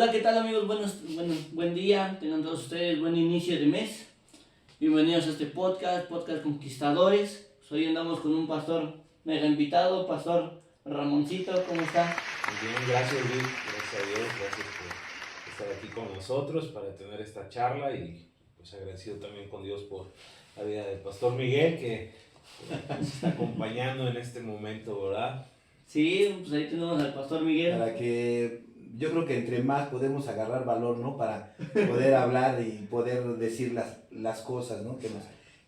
Hola, ¿qué tal amigos? Buen día, tengan todos ustedes buen inicio de mes. Bienvenidos a este podcast Conquistadores. Hoy andamos con un pastor mega invitado, Pastor Ramoncito, ¿cómo está? Muy bien, gracias Luis, gracias a Dios, gracias por estar aquí con nosotros para tener esta charla y pues agradecido también con Dios por la vida del Pastor Miguel que nos está acompañando en este momento, ¿verdad? Sí, pues ahí tenemos al Pastor Miguel. Para que yo creo que entre más podemos agarrar valor, ¿no? Para poder hablar y poder decir las cosas, ¿no?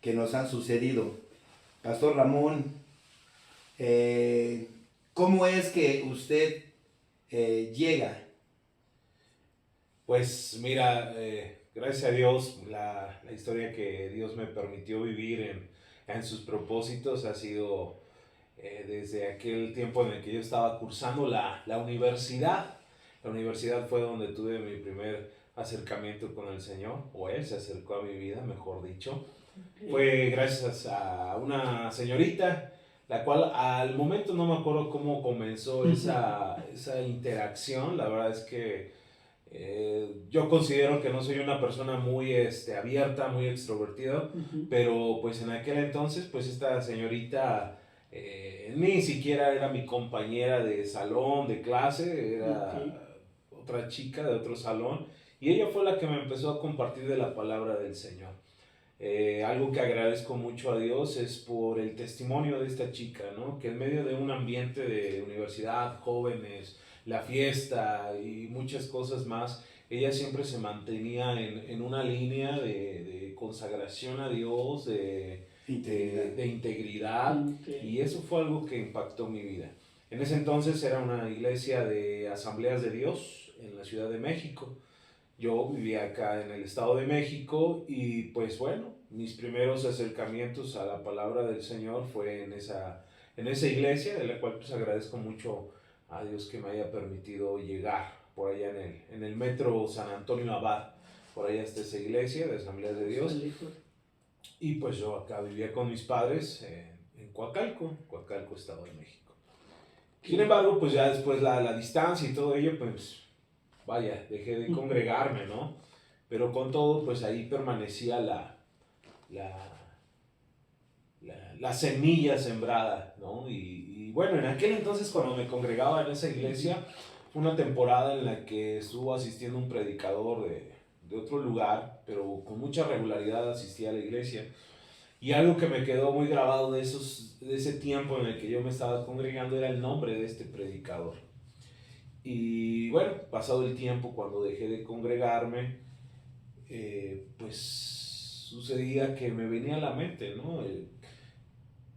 Que nos han sucedido. Pastor Ramón, ¿cómo es que usted llega? Pues mira, gracias a Dios, la historia que Dios me permitió vivir en sus propósitos ha sido desde aquel tiempo en el que yo estaba cursando la universidad. La universidad fue donde tuve mi primer acercamiento con el Señor, o Él se acercó a mi vida, mejor dicho. Fue gracias a una señorita, la cual al momento no me acuerdo cómo comenzó esa interacción. La verdad es que yo considero que no soy una persona muy abierta, muy extrovertida, pero pues en aquel entonces, pues esta señorita ni siquiera era mi compañera de salón, de clase, era otra chica de otro salón, y ella fue la que me empezó a compartir de la palabra del Señor. Algo que agradezco mucho a Dios es por el testimonio de esta chica, ¿no? Que en medio de un ambiente de universidad, jóvenes, la fiesta y muchas cosas más, ella siempre se mantenía en una línea de consagración a Dios, de integridad, y eso fue algo que impactó mi vida. En ese entonces era una iglesia de Asambleas de Dios en la Ciudad de México. Yo vivía acá en el Estado de México y pues bueno, mis primeros acercamientos a la palabra del Señor fue en esa iglesia, de la cual pues agradezco mucho a Dios que me haya permitido llegar por allá en el metro San Antonio Abad. Por allá está esa iglesia de Asambleas de Dios. Y pues yo acá vivía con mis padres en Coacalco, Estado de México. Sin embargo, pues ya después la distancia y todo ello, pues vaya, dejé de congregarme, ¿no? Pero con todo, pues ahí permanecía la semilla sembrada, ¿no? Y bueno, en aquel entonces cuando me congregaba en esa iglesia, fue una temporada en la que estuvo asistiendo un predicador de otro lugar, pero con mucha regularidad asistía a la iglesia. Y algo que me quedó muy grabado de ese tiempo en el que yo me estaba congregando era el nombre de este predicador. Y bueno, pasado el tiempo, cuando dejé de congregarme, pues sucedía que me venía a la mente, ¿no?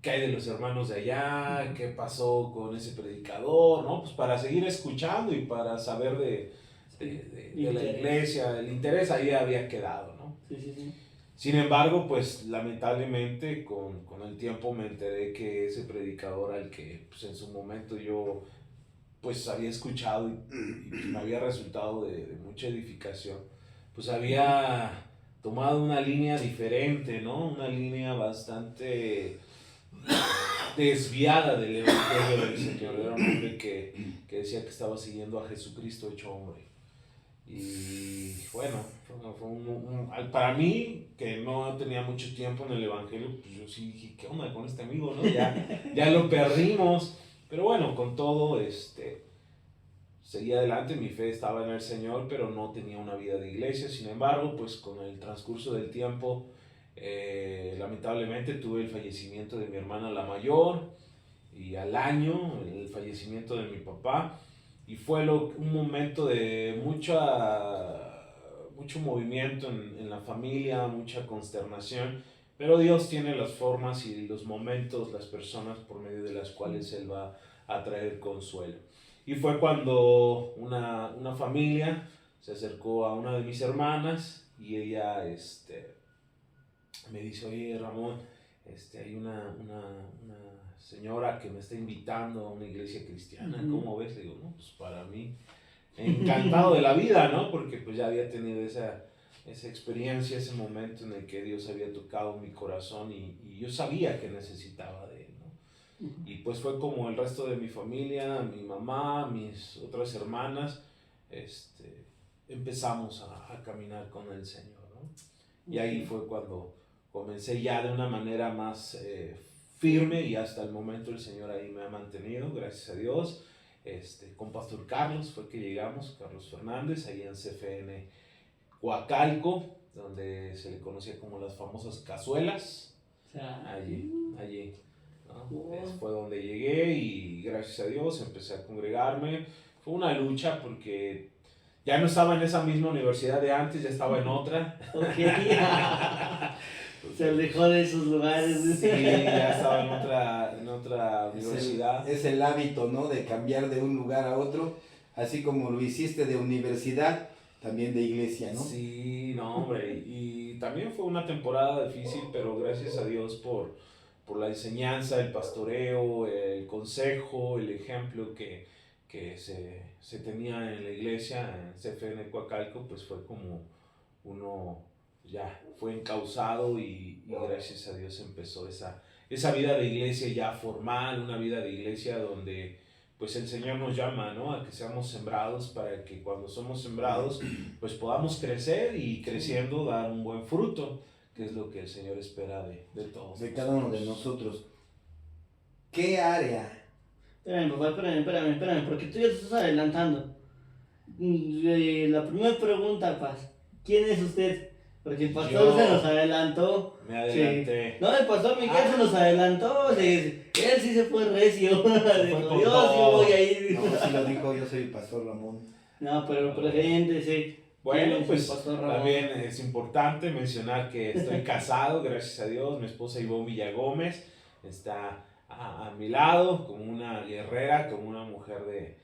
¿Qué hay de los hermanos de allá? ¿Qué pasó con ese predicador? ¿No? Pues para seguir escuchando y para saber de la iglesia, el interés ahí había quedado, ¿no? Sí. Sin embargo, pues lamentablemente con el tiempo me enteré que ese predicador al que pues, en su momento yo pues había escuchado y pues, me había resultado de mucha edificación, pues había tomado una línea diferente, ¿no? Una línea bastante desviada del evangelio del Señor. Era un hombre que decía que estaba siguiendo a Jesucristo hecho hombre. Y bueno, para mí, que no tenía mucho tiempo en el evangelio, pues yo sí dije, ¿qué onda con este amigo, no? Ya lo perdimos. Pero bueno, con todo, seguía adelante, mi fe estaba en el Señor, pero no tenía una vida de iglesia. Sin embargo, pues con el transcurso del tiempo, lamentablemente tuve el fallecimiento de mi hermana la mayor, y al año el fallecimiento de mi papá, y fue un momento de mucho movimiento en la familia, mucha consternación. Pero Dios tiene las formas y los momentos, las personas por medio de las cuales Él va a traer consuelo. Y fue cuando una familia se acercó a una de mis hermanas y ella me dice, oye Ramón, hay una señora que me está invitando a una iglesia cristiana, ¿cómo ves? Le digo, no, pues para mí, encantado de la vida, ¿no? Porque pues ya había tenido esa experiencia, ese momento en el que Dios había tocado mi corazón y yo sabía que necesitaba de Él, ¿no? Y pues fue como el resto de mi familia, mi mamá, mis otras hermanas, empezamos a caminar con el Señor, ¿no? Y ahí fue cuando comencé ya de una manera más firme, y hasta el momento el Señor ahí me ha mantenido, gracias a Dios. Con Pastor Carlos fue que llegamos, Carlos Fernández, ahí en CFN Coacalco, donde se le conocía como las famosas cazuelas. O sea, Allí, ¿no? Wow. Fue donde llegué, y gracias a Dios empecé a congregarme. Fue una lucha porque ya no estaba en esa misma universidad de antes, ya estaba en otra. ok. Se alejó de esos lugares. Sí, ya estaba en otra universidad. Es el hábito, ¿no? De cambiar de un lugar a otro, así como lo hiciste de universidad, también de iglesia, ¿no? Sí, no, hombre, y también fue una temporada difícil, pero gracias a Dios por la enseñanza, el pastoreo, el consejo, el ejemplo que se tenía en la iglesia, en CFN Coacalco, pues fue como uno ya fue encauzado, y gracias a Dios empezó esa vida de iglesia ya formal, una vida de iglesia donde pues el Señor nos llama, ¿no? A que seamos sembrados, para que cuando somos sembrados pues podamos crecer, y creciendo dar un buen fruto, que es lo que el Señor espera de todos. De cada uno de nosotros. ¿Qué área? Espérame, papá, espérame, porque tú ya te estás adelantando. La primera pregunta, Paz, ¿quién es usted? Porque el pastor Yo. se nos adelantó. Me adelanté. Sí. No, el pastor Miguel se nos adelantó. Él sí se fue recio. Dijo, con Dios, todo. yo voy a ir. No, sí lo dijo, yo soy el pastor Ramón. No, pero gente, sí. Bueno, ¿Quién es pues el pastor Ramón? también es importante mencionar que estoy casado, gracias a Dios. Mi esposa Ivonne Villagómez está a mi lado, como una guerrera, como una mujer de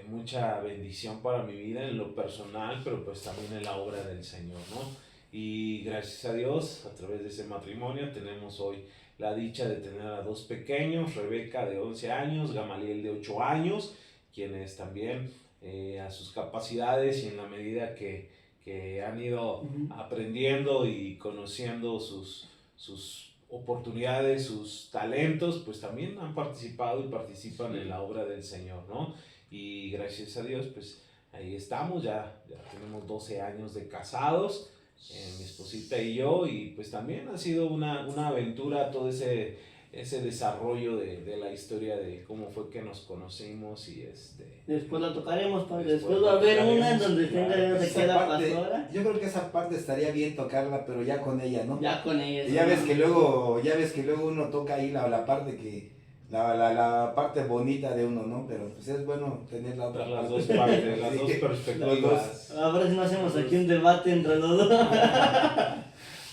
mucha bendición para mi vida en lo personal, pero pues también en la obra del Señor, ¿no? Y gracias a Dios, a través de ese matrimonio, tenemos hoy la dicha de tener a dos pequeños, Rebeca de 11 años, Gamaliel de 8 años, quienes también a sus capacidades y en la medida que han ido aprendiendo y conociendo sus oportunidades, sus talentos, pues también han participado y participan en la obra del Señor, ¿no? Y gracias a Dios, pues ahí estamos, ya tenemos 12 años de casados, mi esposita y yo, y pues también ha sido una aventura todo ese desarrollo de la historia de cómo fue que nos conocimos, y Después la tocaremos, padre. Después Después va a haber tocaremos, una en donde claro. tenga de Esa qué la parte, pastora. yo creo que esa parte estaría bien tocarla, pero ya con ella, ¿no? Ya con ella. Y ya ves que luego uno toca ahí la parte que la parte bonita de uno, ¿no? Pero pues es bueno tener la otra las parte. dos partes, las dos Sí. perspectivas. Ahora si no hacemos aquí un debate entre los dos.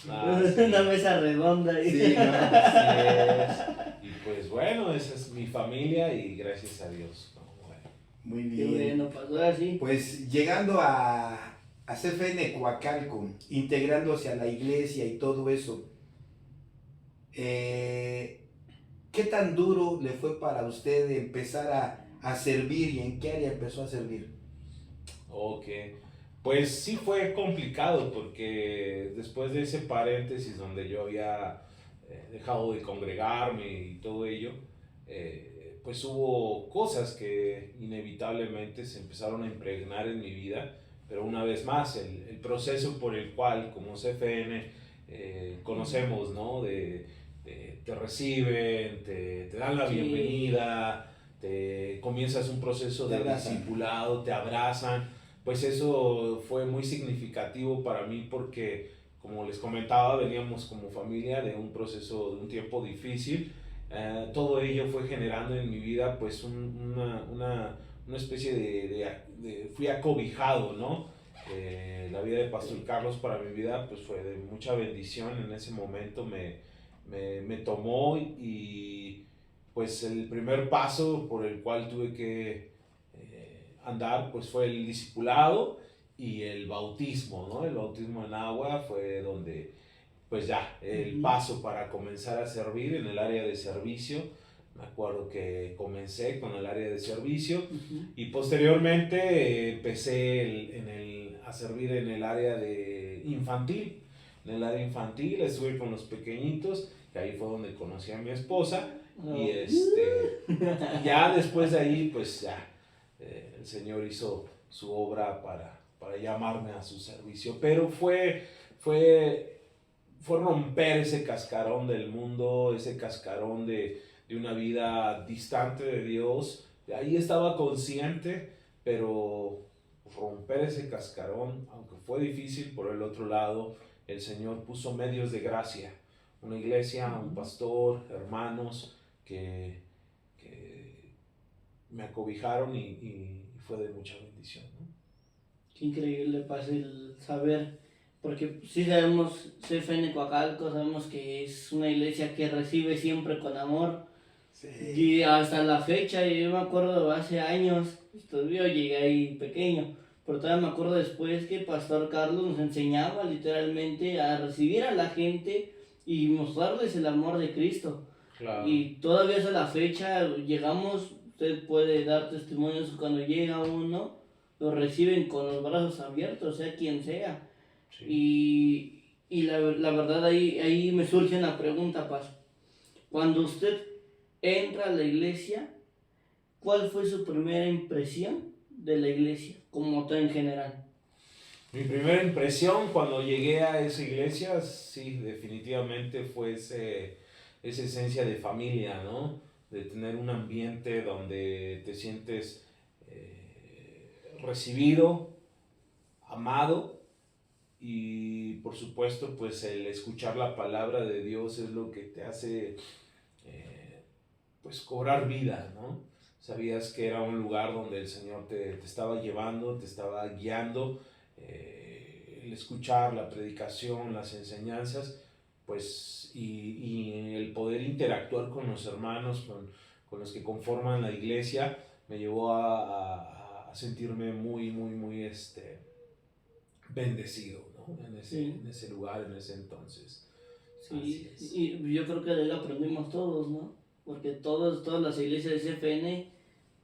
Sí. Una mesa redonda ahí. Sí, no. Así es. Y pues bueno, esa es mi familia, y gracias a Dios, ¿no? Bueno. Muy Qué bien. bueno, pastora, sí. Pues llegando a CFN Coacalco, integrándose a la iglesia y todo eso, ¿qué tan duro le fue para usted empezar a servir, y en qué área empezó a servir? Ok, pues sí fue complicado, porque después de ese paréntesis donde yo había dejado de congregarme y todo ello, pues hubo cosas que inevitablemente se empezaron a impregnar en mi vida, pero una vez más el proceso por el cual como CFN conocemos, ¿no? Te reciben, te dan la Sí. bienvenida, comienzas un proceso Te de abrazan. discipulado, te abrazan. Pues eso fue muy significativo para mí, porque como les comentaba, veníamos como familia de un proceso, de un tiempo difícil. Todo ello fue generando en mi vida pues una especie fui acobijado, ¿no? La vida de Pastor Carlos para mi vida pues fue de mucha bendición. En ese momento me tomó, y pues el primer paso por el cual tuve que andar pues fue el discipulado y el bautismo, ¿no? El bautismo en agua fue donde pues ya el paso para comenzar a servir en el área de servicio. Me acuerdo que comencé con el área de servicio y posteriormente empecé a servir en el área de infantil. En el área infantil estuve con los pequeñitos, que ahí fue donde conocí a mi esposa. Y ya después de ahí pues ya el Señor hizo su obra para para llamarme a su servicio. Pero fue romper ese cascarón del mundo, ese cascarón de una vida distante de Dios. Ahí estaba consciente, pero romper ese cascarón, aunque fue difícil, por el otro lado, el Señor puso medios de gracia. Una iglesia, un pastor, hermanos que me acobijaron y fue de mucha bendición, ¿no? Qué increíble pasa el saber, porque sí sabemos, CFN Coacalco, sabemos que es una iglesia que recibe siempre con amor. Sí. Y hasta la fecha, yo me acuerdo hace años, yo llegué ahí pequeño, pero todavía me acuerdo después que Pastor Carlos nos enseñaba literalmente a recibir a la gente y mostrarles el amor de Cristo. Claro. Y todavía hasta la fecha llegamos, usted puede dar testimonios cuando llega uno, lo reciben con los brazos abiertos, sea quien sea. Sí. Y la verdad ahí me surge una pregunta, Paz. Cuando usted entra a la iglesia, ¿cuál fue su primera impresión de la iglesia, como todo en general? Mi primera impresión cuando llegué a esa iglesia, sí, definitivamente fue esa esencia de familia, ¿no? De tener un ambiente donde te sientes recibido, amado, y por supuesto, pues el escuchar la palabra de Dios es lo que te hace pues cobrar vida, ¿no? Sabías que era un lugar donde el Señor te estaba llevando, te estaba guiando. El escuchar la predicación, las enseñanzas, pues, y el poder interactuar con los hermanos, con los que conforman la iglesia, me llevó a sentirme muy bendecido, ¿no? En ese lugar, en ese entonces. Sí, y yo creo que de ahí aprendimos todos, ¿no? Porque todas las iglesias de CFN,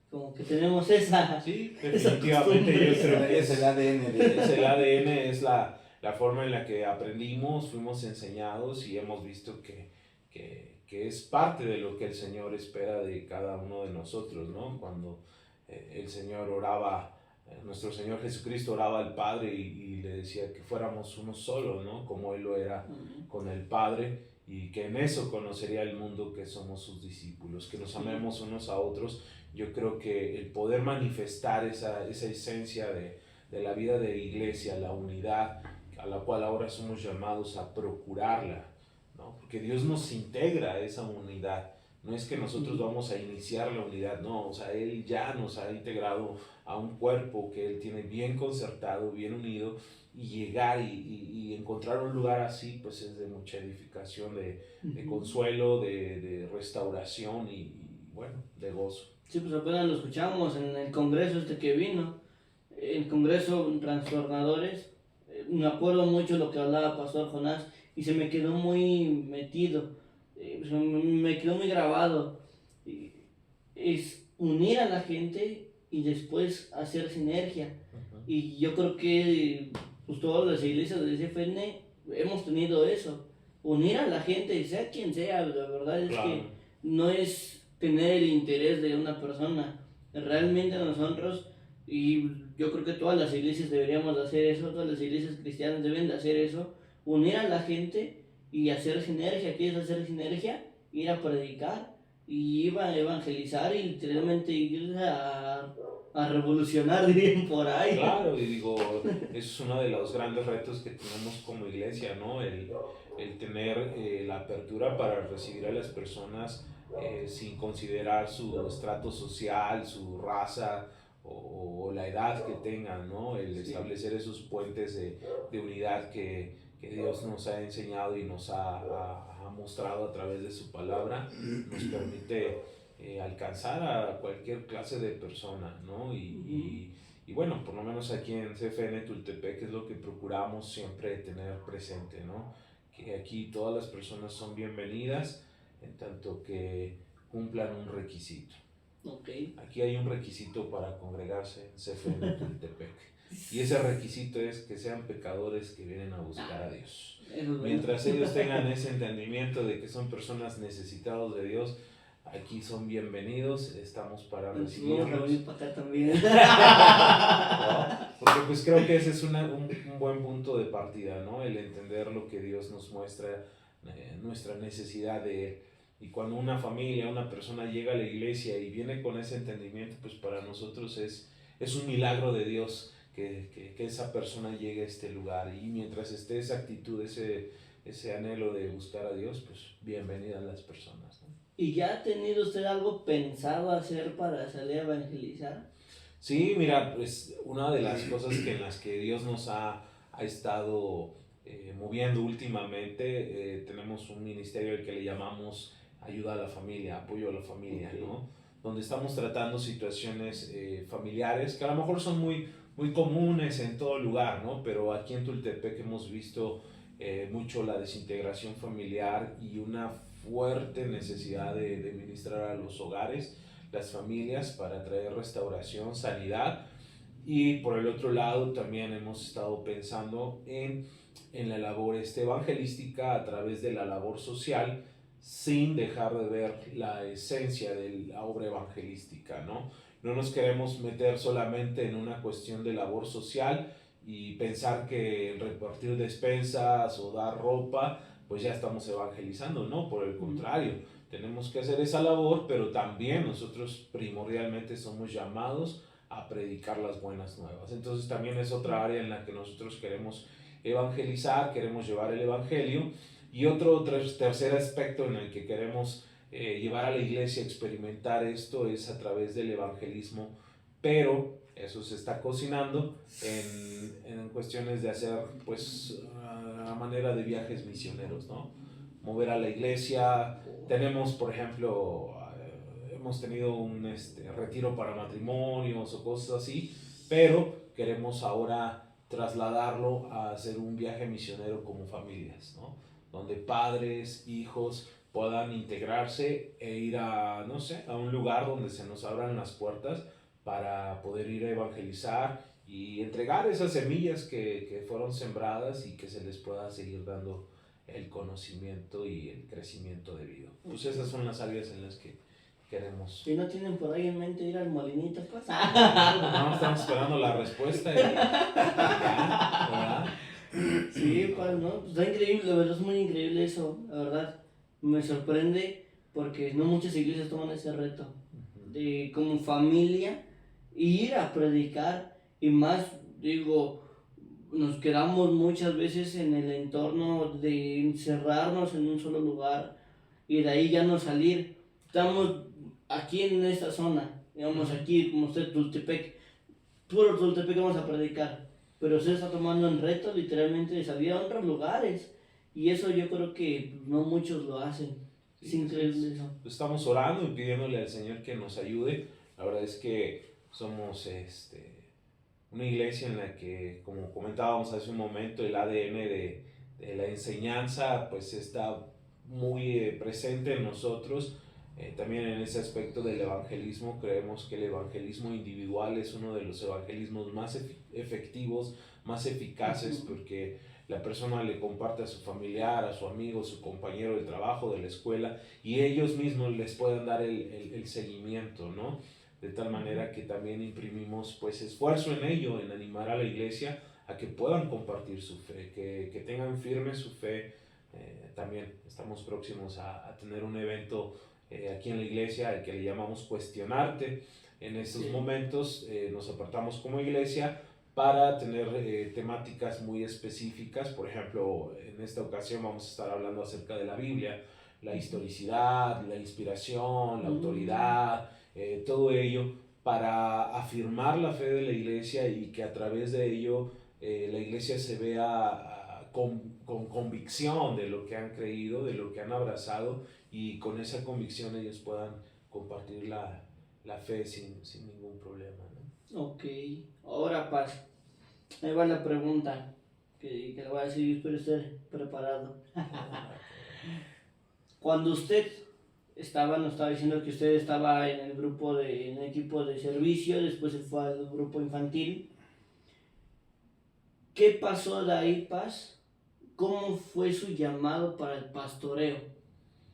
como que tenemos esa. Sí, definitivamente yo creo que es el ADN. Es el ADN, es la forma en la que aprendimos, fuimos enseñados y hemos visto que es parte de lo que el Señor espera de cada uno de nosotros, ¿no? Cuando el Señor oraba, nuestro Señor Jesucristo oraba al Padre y le decía que fuéramos uno solo, ¿no? Como Él lo era con el Padre, y que en eso conocería el mundo, que somos sus discípulos, que nos amemos unos a otros. Yo creo que el poder manifestar esa esencia de la vida de iglesia, la unidad, a la cual ahora somos llamados a procurarla, ¿no? Porque Dios nos integra a esa unidad. No es que nosotros vamos a iniciar la unidad, no, o sea, Él ya nos ha integrado a un cuerpo que Él tiene bien concertado, bien unido, y llegar y encontrar un lugar así, pues es de mucha edificación, de consuelo, de restauración y bueno, de gozo. Sí, pues apenas lo escuchamos en el congreso que vino, el congreso Transformadores. Me acuerdo mucho lo que hablaba Pastor Jonás y se me quedó muy metido, me quedó muy grabado. Es unir a la gente y después hacer sinergia. Y yo creo que pues, todas las iglesias de CFN hemos tenido eso, unir a la gente, sea quien sea. La verdad es que no es tener el interés de una persona, realmente nosotros, y yo creo que todas las iglesias deberíamos de hacer eso, todas las iglesias cristianas deben de hacer eso, unir a la gente y hacer sinergia. ¿Quieres hacer sinergia? Ir a predicar y ir a evangelizar y literalmente ir a revolucionar, dirían por ahí. Claro, y digo, es uno de los grandes retos que tenemos como iglesia, ¿no? El tener la apertura para recibir a las personas sin considerar su estrato social, su raza o la edad que tengan, ¿no? El establecer esos puentes de unidad que Dios nos ha enseñado y nos ha mostrado a través de su palabra, nos permite alcanzar a cualquier clase de persona, ¿no? Y bueno, por lo menos aquí en CFN Tultepec es lo que procuramos siempre tener presente, ¿no? Que aquí todas las personas son bienvenidas en tanto que cumplan un requisito. Okay. Aquí hay un requisito para congregarse en CFN Tultepec. Y ese requisito es que sean pecadores que vienen a buscar a Dios. Mientras ellos tengan ese entendimiento de que son personas necesitados de Dios, aquí son bienvenidos, estamos para Vamos a recibirlos. reunir para acá también. ¿No? Porque pues creo que ese es un buen punto de partida, ¿no? El entender lo que Dios nos muestra, nuestra necesidad de Él. Y cuando una familia, una persona llega a la iglesia y viene con ese entendimiento, pues para nosotros es un milagro de Dios que esa persona llegue a este lugar. Y mientras esté esa actitud, ese anhelo de buscar a Dios, pues bienvenidas las personas, ¿no? ¿Y ya ha tenido usted algo pensado hacer para salir a evangelizar? Sí, mira, pues una de las cosas en las que Dios nos ha estado moviendo últimamente, tenemos un ministerio al que le llamamos ayuda a la familia, apoyo a la familia, Okay. ¿no? Donde estamos tratando situaciones familiares que a lo mejor son muy comunes en todo lugar, ¿no? Pero aquí en Tultepec hemos visto mucho la desintegración familiar y una fuerte necesidad de ministrar a los hogares, las familias, para traer restauración, sanidad. Y por el otro lado también hemos estado pensando en la labor evangelística a través de la labor social, sin dejar de ver la esencia de la obra evangelística, ¿no? No nos queremos meter solamente en una cuestión de labor social y pensar que repartir despensas o dar ropa, pues ya estamos evangelizando, ¿no? Por el contrario, tenemos que hacer esa labor, pero también nosotros primordialmente somos llamados a predicar las buenas nuevas. Entonces también es otra área en la que nosotros queremos evangelizar, queremos llevar el evangelio. Y otro tercer aspecto en el que queremos llevar a la iglesia a experimentar esto es a través del evangelismo, pero eso se está cocinando en cuestiones de hacer, pues, a manera de viajes misioneros, ¿no? Mover a la iglesia. Tenemos, por ejemplo, hemos tenido un retiro para matrimonios o cosas así, pero queremos ahora trasladarlo a hacer un viaje misionero como familias, ¿no? Donde padres, hijos puedan integrarse e ir a, no sé, a un lugar donde se nos abran las puertas para poder ir a evangelizar y entregar esas semillas que fueron sembradas y que se les pueda seguir dando el conocimiento y el crecimiento debido. Pues esas son las áreas en las que queremos. Si no tienen por ahí en mente ir al molinito, pues. No, estamos esperando la respuesta y ya, ¿verdad? Sí, pues, ¿no? Pues está increíble, la verdad es muy increíble eso, la verdad. Me sorprende porque no muchas iglesias toman ese reto de como familia ir a predicar y más, digo, nos quedamos muchas veces en el entorno de encerrarnos en un solo lugar y de ahí ya no salir. Estamos aquí en esta zona, digamos aquí, como usted, Tultepec, puro Tultepec vamos a predicar, pero usted está tomando en reto literalmente de salir a otros lugares y eso yo creo que no muchos lo hacen. Es increíble eso. Estamos orando y pidiéndole al Señor que nos ayude. La verdad es que somos una iglesia en la que, como comentábamos hace un momento, el ADN de la enseñanza pues está muy presente en nosotros. También en ese aspecto del evangelismo, creemos que el evangelismo individual es uno de los evangelismos más efectivos, más eficaces, porque la persona le comparte a su familiar, a su amigo, a su compañero de trabajo, de la escuela, y ellos mismos les pueden dar el seguimiento, ¿no? De tal manera que también imprimimos pues esfuerzo en ello, en animar a la iglesia a que puedan compartir su fe, que tengan firme su fe. También estamos próximos a tener un evento aquí en la iglesia, al que le llamamos Cuestionarte. En estos momentos nos apartamos como iglesia para tener temáticas muy específicas. Por ejemplo, en esta ocasión vamos a estar hablando acerca de la Biblia, la historicidad, la inspiración, la autoridad, todo ello para afirmar la fe de la iglesia y que a través de ello la iglesia se vea con convicción de lo que han creído, de lo que han abrazado, y con esa convicción ellos puedan compartir la fe sin ningún problema, ¿no? Ok, ahora Paz, ahí va la pregunta que le voy a decir, espero estar preparado. Cuando usted nos estaba diciendo que usted estaba en el grupo en el equipo de servicio, después se fue al grupo infantil. ¿Qué pasó de ahí, Paz? ¿Cómo fue su llamado para el pastoreo?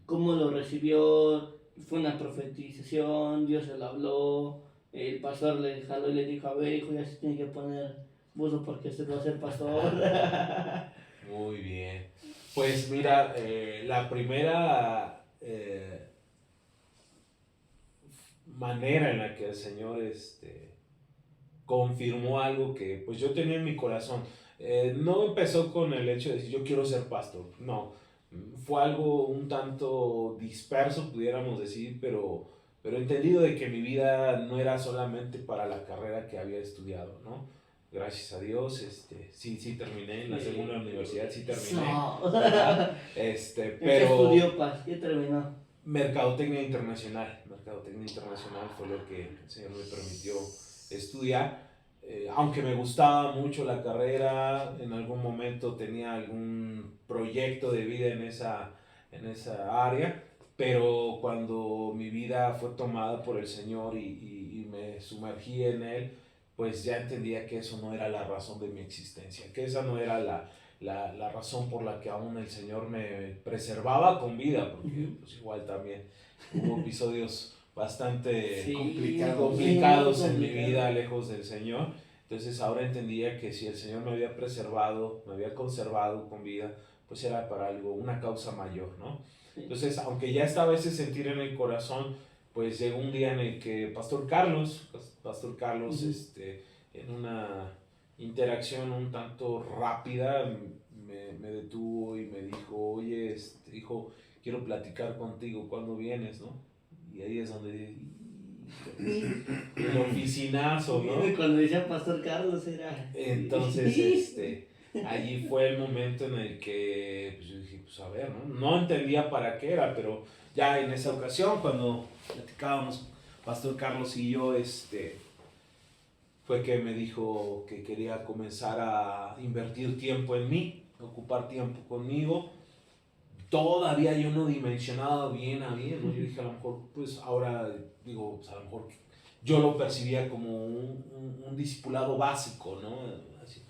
¿Cómo lo recibió? fue una profetización, Dios se lo habló, el pastor le jaló y le dijo, a ver, hijo, ya se tiene que poner buzo porque usted va a ser pastor. Muy bien. Pues mira, la primera manera en la que el Señor confirmó algo que pues yo tenía en mi corazón. No empezó con el hecho de decir yo quiero ser pastor, no, fue algo un tanto disperso, pudiéramos decir, pero entendido de que mi vida no era solamente para la carrera que había estudiado, ¿no? Gracias a Dios, sí terminé en la segunda universidad, sí terminé. No. ¿Qué Pero estudió, Paz? ¿Qué terminó? Mercadotecnia internacional fue lo que el Señor me permitió estudiar. Aunque me gustaba mucho la carrera, en algún momento tenía algún proyecto de vida en esa área, pero cuando mi vida fue tomada por el Señor y me sumergí en Él, pues ya entendía que eso no era la razón de mi existencia, que esa no era la razón por la que aún el Señor me preservaba con vida, porque pues igual también hubo episodios bastante Sí, complicados en mi complicado. vida lejos del Señor. Entonces ahora entendía que si el Señor me había preservado, me había conservado con vida, pues era para algo, una causa mayor, ¿no? Sí. Entonces, aunque ya estaba ese sentir en el corazón, pues llegó un día en el que Pastor Carlos, en una interacción un tanto rápida, me detuvo y me dijo, oye, hijo, quiero platicar contigo, ¿cuándo vienes, no? Y ahí es donde el oficinazo, ¿no? Cuando decía Pastor Carlos era... Entonces, allí fue el momento en el que pues, yo dije, pues a ver, ¿no? No entendía para qué era, pero ya en esa ocasión, cuando platicábamos, Pastor Carlos y yo, fue que me dijo que quería comenzar a invertir tiempo en mí, ocupar tiempo conmigo. Todavía yo no dimensionaba bien a bien, ¿no? Yo dije, a lo mejor, pues ahora, digo, pues, a lo mejor yo lo percibía como un discipulado básico, ¿no? Así.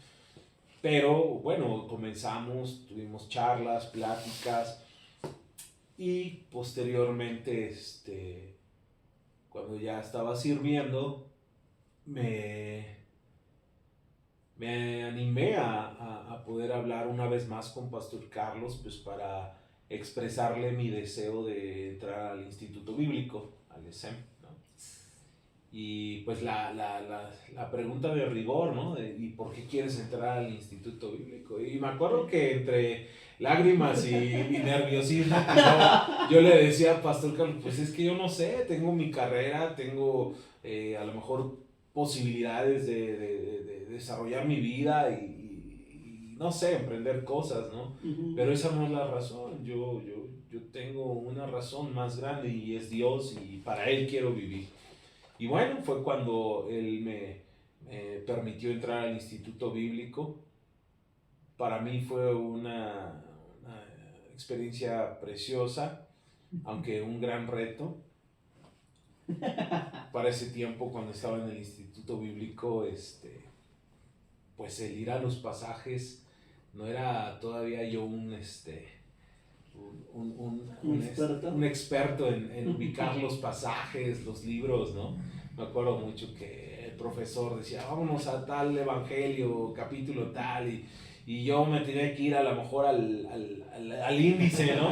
Pero bueno, comenzamos, tuvimos charlas, pláticas y posteriormente, cuando ya estaba sirviendo, me animé a poder hablar una vez más con Pastor Carlos, pues para expresarle mi deseo de entrar al Instituto Bíblico, al ESEM, ¿no? Y pues la pregunta de rigor, ¿no? ¿Y por qué quieres entrar al Instituto Bíblico? Y me acuerdo que entre lágrimas y nerviosismo, pues yo le decía a Pastor Carlos, pues es que yo no sé, tengo mi carrera, tengo a lo mejor posibilidades de desarrollar mi vida y no sé, emprender cosas, ¿no? Pero esa no es la razón, yo tengo una razón más grande y es Dios y para Él quiero vivir. Y bueno, fue cuando Él me permitió entrar al Instituto Bíblico. Para mí fue una experiencia preciosa, aunque un gran reto. Para ese tiempo, cuando estaba en el Instituto Bíblico, pues el ir a los pasajes no era todavía yo un experto en ubicar los pasajes, los libros, ¿no? Me acuerdo mucho que el profesor decía, vámonos a tal evangelio, capítulo tal, y yo me tenía que ir a lo mejor al índice, ¿no?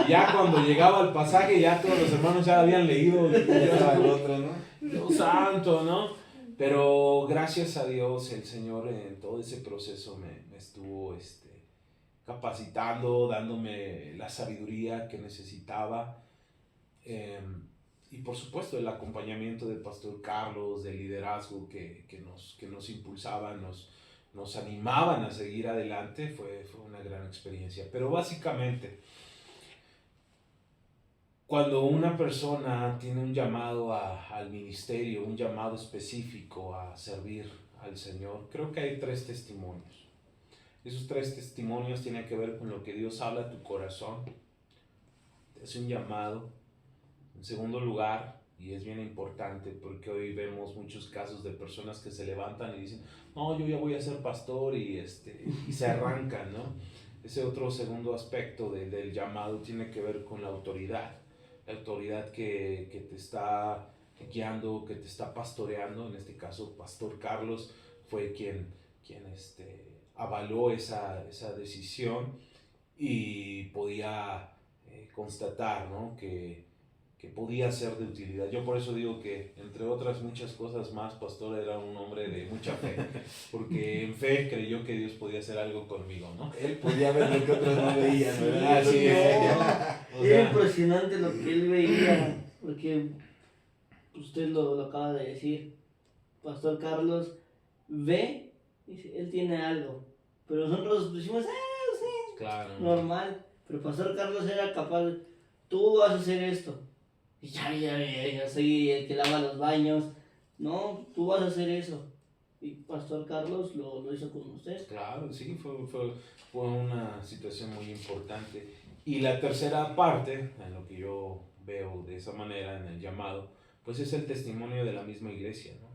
Y ya cuando llegaba al pasaje, ya todos los hermanos ya habían leído. Ya estaba el otro, ¿no? Dios santo, ¿no? Pero gracias a Dios, el Señor en todo ese proceso me estuvo capacitando, dándome la sabiduría que necesitaba. Y por supuesto el acompañamiento del Pastor Carlos, del liderazgo que nos impulsaban, nos animaban a seguir adelante, fue una gran experiencia. Pero básicamente, cuando una persona tiene un llamado al ministerio, un llamado específico a servir al Señor, creo que hay 3 testimonios. Esos 3 testimonios tienen que ver con lo que Dios habla a tu corazón. Es un llamado. En segundo lugar, y es bien importante porque hoy vemos muchos casos de personas que se levantan y dicen, no, yo ya voy a ser pastor y se arrancan, ¿no? Ese otro segundo aspecto del llamado tiene que ver con la autoridad autoridad que te está guiando, que te está pastoreando. En este caso, Pastor Carlos fue quien avaló esa decisión y podía constatar, ¿no? que podía ser de utilidad. Yo por eso digo que, entre otras muchas cosas más, Pastor era un hombre de mucha fe, porque en fe creyó que Dios podía hacer algo conmigo, ¿no? Él podía ver lo que otros no veían, ¿verdad? Sí, No, era impresionante lo que él veía, porque usted lo acaba de decir. Pastor Carlos ve y dice, él tiene algo, pero nosotros decimos, sí, claro, normal. Pero Pastor Carlos era capaz, tú vas a hacer esto. Y ya soy el que lava los baños. No, tú vas a hacer eso. Y Pastor Carlos lo hizo con usted. Claro, sí, fue una situación muy importante. Y la tercera parte, en lo que yo veo de esa manera en el llamado, pues es el testimonio de la misma iglesia, ¿no?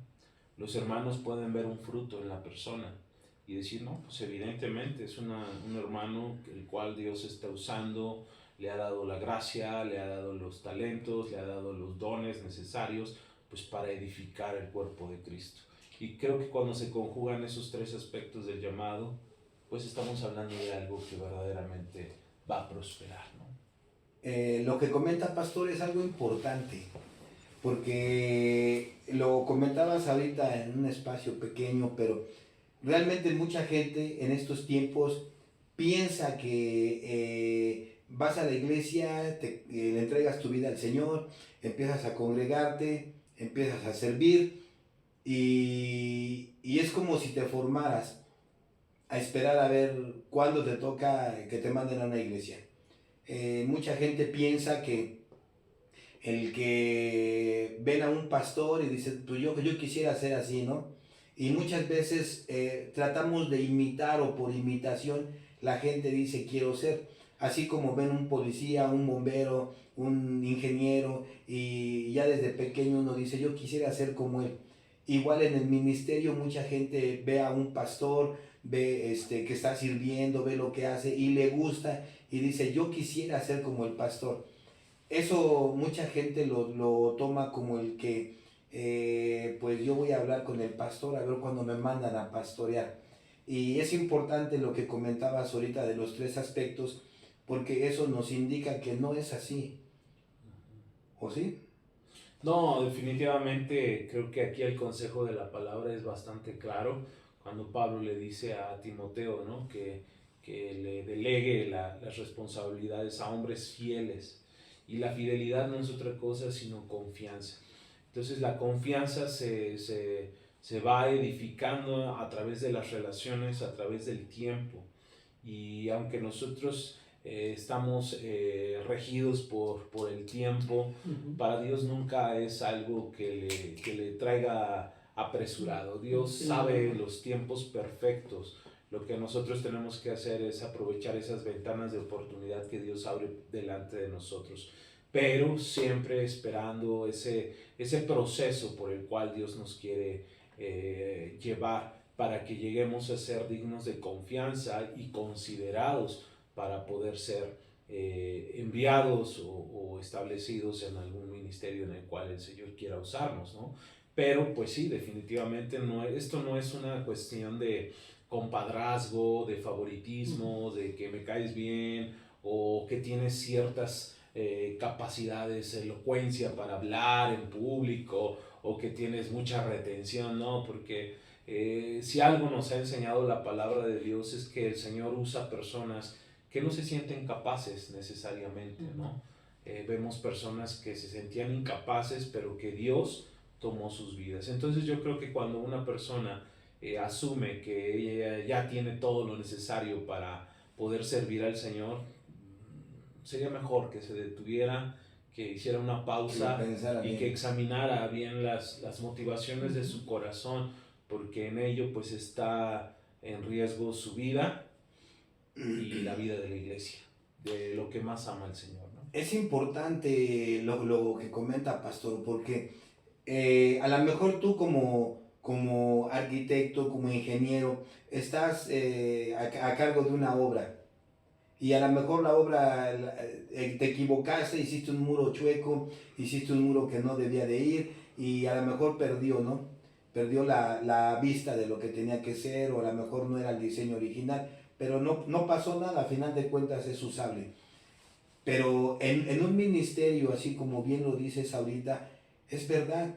Los hermanos pueden ver un fruto en la persona y decir, no, pues evidentemente es un hermano el cual Dios está usando, le ha dado la gracia, le ha dado los talentos, le ha dado los dones necesarios, pues para edificar el cuerpo de Cristo. Y creo que cuando se conjugan esos tres aspectos del llamado, pues estamos hablando de algo que verdaderamente va a prosperar, ¿no? Lo que comenta Pastor es algo importante, porque lo comentabas ahorita en un espacio pequeño, pero realmente mucha gente en estos tiempos piensa que vas a la iglesia, le entregas tu vida al Señor, empiezas a congregarte, empiezas a servir y es como si te formaras a esperar a ver cuándo te toca que te manden a una iglesia. Mucha gente piensa que el que ven a un pastor y dice, pues yo quisiera ser así, ¿no? Y muchas veces tratamos de imitar, o por imitación la gente dice quiero ser, así como ven un policía, un bombero, un ingeniero, y ya desde pequeño uno dice yo quisiera ser como él. Igual en el ministerio mucha gente ve a un pastor, ve que está sirviendo, ve lo que hace y le gusta y dice yo quisiera ser como el pastor. Eso mucha gente lo toma como el que pues yo voy a hablar con el pastor a ver cuando me mandan a pastorear. Y es importante lo que comentabas ahorita de los tres aspectos, porque eso nos indica que no es así. ¿O sí? No, definitivamente creo que aquí el consejo de la palabra es bastante claro cuando Pablo le dice a Timoteo, ¿no? que le delegue las responsabilidades a hombres fieles. Y la fidelidad no es otra cosa sino confianza. Entonces la confianza se va edificando a través de las relaciones, a través del tiempo. Y aunque nosotros estamos regidos por el tiempo, para Dios nunca es algo que le traiga apresurado. Dios sabe los tiempos perfectos. Lo que nosotros tenemos que hacer es aprovechar esas ventanas de oportunidad que Dios abre delante de nosotros, pero siempre esperando ese proceso por el cual Dios nos quiere llevar para que lleguemos a ser dignos de confianza y considerados para poder ser enviados o establecidos en algún ministerio en el cual el Señor quiera usarnos, ¿no? Pero pues sí, definitivamente esto no es una cuestión de compadrazgo, de favoritismo, de que me caes bien o que tienes ciertas capacidades, elocuencia para hablar en público o que tienes mucha retención, ¿no? Porque si algo nos ha enseñado la palabra de Dios es que el Señor usa personas que no se sienten capaces necesariamente, ¿no? Vemos personas que se sentían incapaces, pero que Dios tomó sus vidas. Entonces yo creo que cuando una persona asume que ella ya tiene todo lo necesario para poder servir al Señor, sería mejor que se detuviera, que hiciera una pausa y que examinara bien las motivaciones de su corazón, porque en ello pues está en riesgo su vida y la vida de la iglesia, de lo que más ama el Señor, ¿no? Es importante lo que comenta Pastor, porque a lo mejor tú como arquitecto, como ingeniero, estás a cargo de una obra Y a lo mejor la obra, te equivocaste, hiciste un muro chueco, hiciste un muro que no debía de ir y a lo mejor perdió, ¿no? Perdió la vista de lo que tenía que ser o a lo mejor no era el diseño original, pero no pasó nada, a final de cuentas es usable. Pero en un ministerio, así como bien lo dices ahorita, es verdad,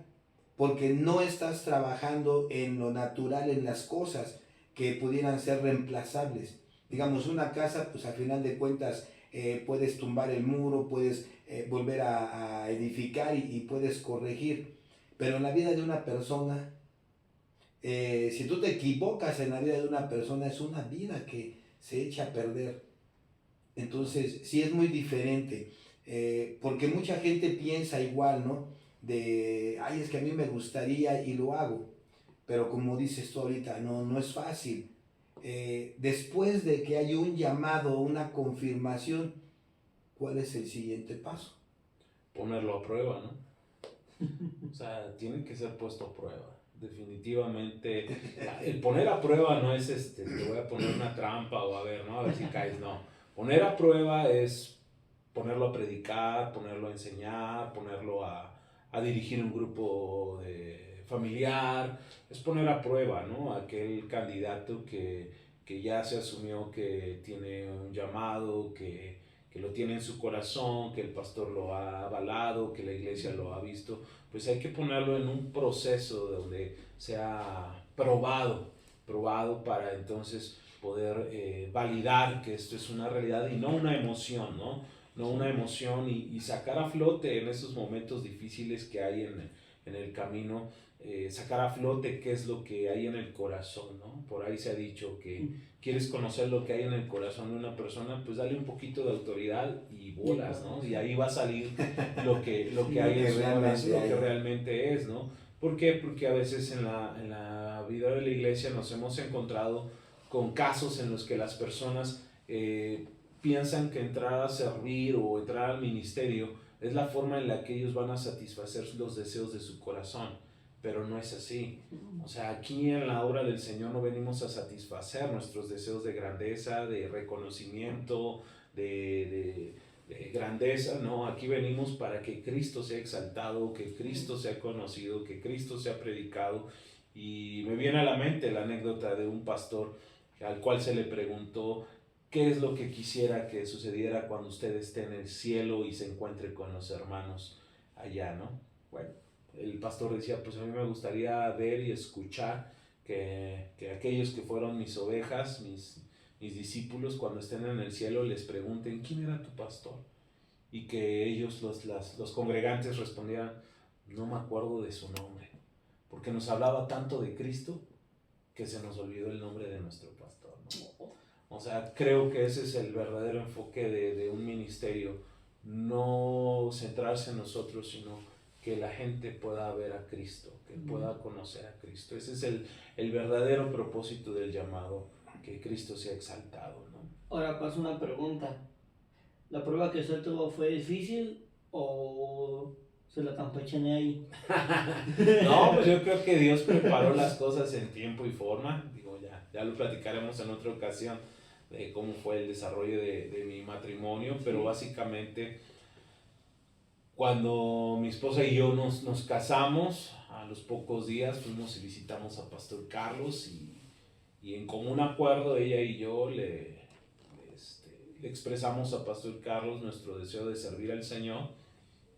porque no estás trabajando en lo natural, en las cosas que pudieran ser reemplazables. Digamos, una casa, pues al final de cuentas puedes tumbar el muro, puedes volver a edificar y puedes corregir. Pero en la vida de una persona, si tú te equivocas en la vida de una persona, es una vida que se echa a perder. Entonces, sí es muy diferente, porque mucha gente piensa igual, ¿no? Ay, es que a mí me gustaría y lo hago, pero como dices tú ahorita, no es fácil. Después de que hay un llamado, una confirmación, ¿cuál es el siguiente paso? Ponerlo a prueba, ¿no? O sea, tiene que ser puesto a prueba. Definitivamente, el poner a prueba no es te voy a poner una trampa o a ver, ¿no? A ver si caes, no. Poner a prueba es ponerlo a predicar, ponerlo a enseñar, ponerlo a dirigir un grupo familiar, es poner a prueba, ¿no? Aquel candidato que ya se asumió que tiene un llamado, que lo tiene en su corazón, que el pastor lo ha avalado, que la iglesia lo ha visto, pues hay que ponerlo en un proceso donde sea probado para entonces poder validar que esto es una realidad y no una emoción, ¿no? No una emoción y sacar a flote en esos momentos difíciles que hay en el camino, sacar a flote qué es lo que hay en el corazón, ¿no? Por ahí se ha dicho que quieres conocer lo que hay en el corazón de una persona, pues dale un poquito de autoridad y bolas, ¿no? Y ahí va a salir lo que hay en su corazón, lo que realmente es, ¿no? ¿Por qué? Porque a veces en la vida de la iglesia nos hemos encontrado con casos en los que las personas piensan que entrar a servir o entrar al ministerio es la forma en la que ellos van a satisfacer los deseos de su corazón, pero no es así. O sea, aquí en la obra del Señor no venimos a satisfacer nuestros deseos de grandeza, de reconocimiento, de grandeza, no, aquí venimos para que Cristo sea exaltado, que Cristo sea conocido, que Cristo sea predicado. Y me viene a la mente la anécdota de un pastor al cual se le preguntó qué es lo que quisiera que sucediera cuando usted esté en el cielo y se encuentre con los hermanos allá, ¿no? Bueno, el pastor decía, pues a mí me gustaría ver y escuchar que aquellos que fueron mis ovejas, mis discípulos, cuando estén en el cielo les pregunten, ¿quién era tu pastor? Y que ellos, los congregantes, respondieran, no me acuerdo de su nombre, porque nos hablaba tanto de Cristo que se nos olvidó el nombre de nuestro pastor, ¿no? O sea, creo que ese es el verdadero enfoque de un ministerio, no centrarse en nosotros, sino que la gente pueda ver a Cristo, que pueda conocer a Cristo. Ese es el verdadero propósito del llamado, que Cristo sea exaltado, ¿no? Ahora paso una pregunta. ¿La prueba que usted tuvo fue difícil o se la campechaneé ahí? No, pues yo creo que Dios preparó las cosas en tiempo y forma. Digo, ya lo platicaremos en otra ocasión de cómo fue el desarrollo de mi matrimonio, pero básicamente cuando mi esposa y yo nos casamos, a los pocos días fuimos y visitamos a Pastor Carlos y en común acuerdo ella y yo le expresamos a Pastor Carlos nuestro deseo de servir al Señor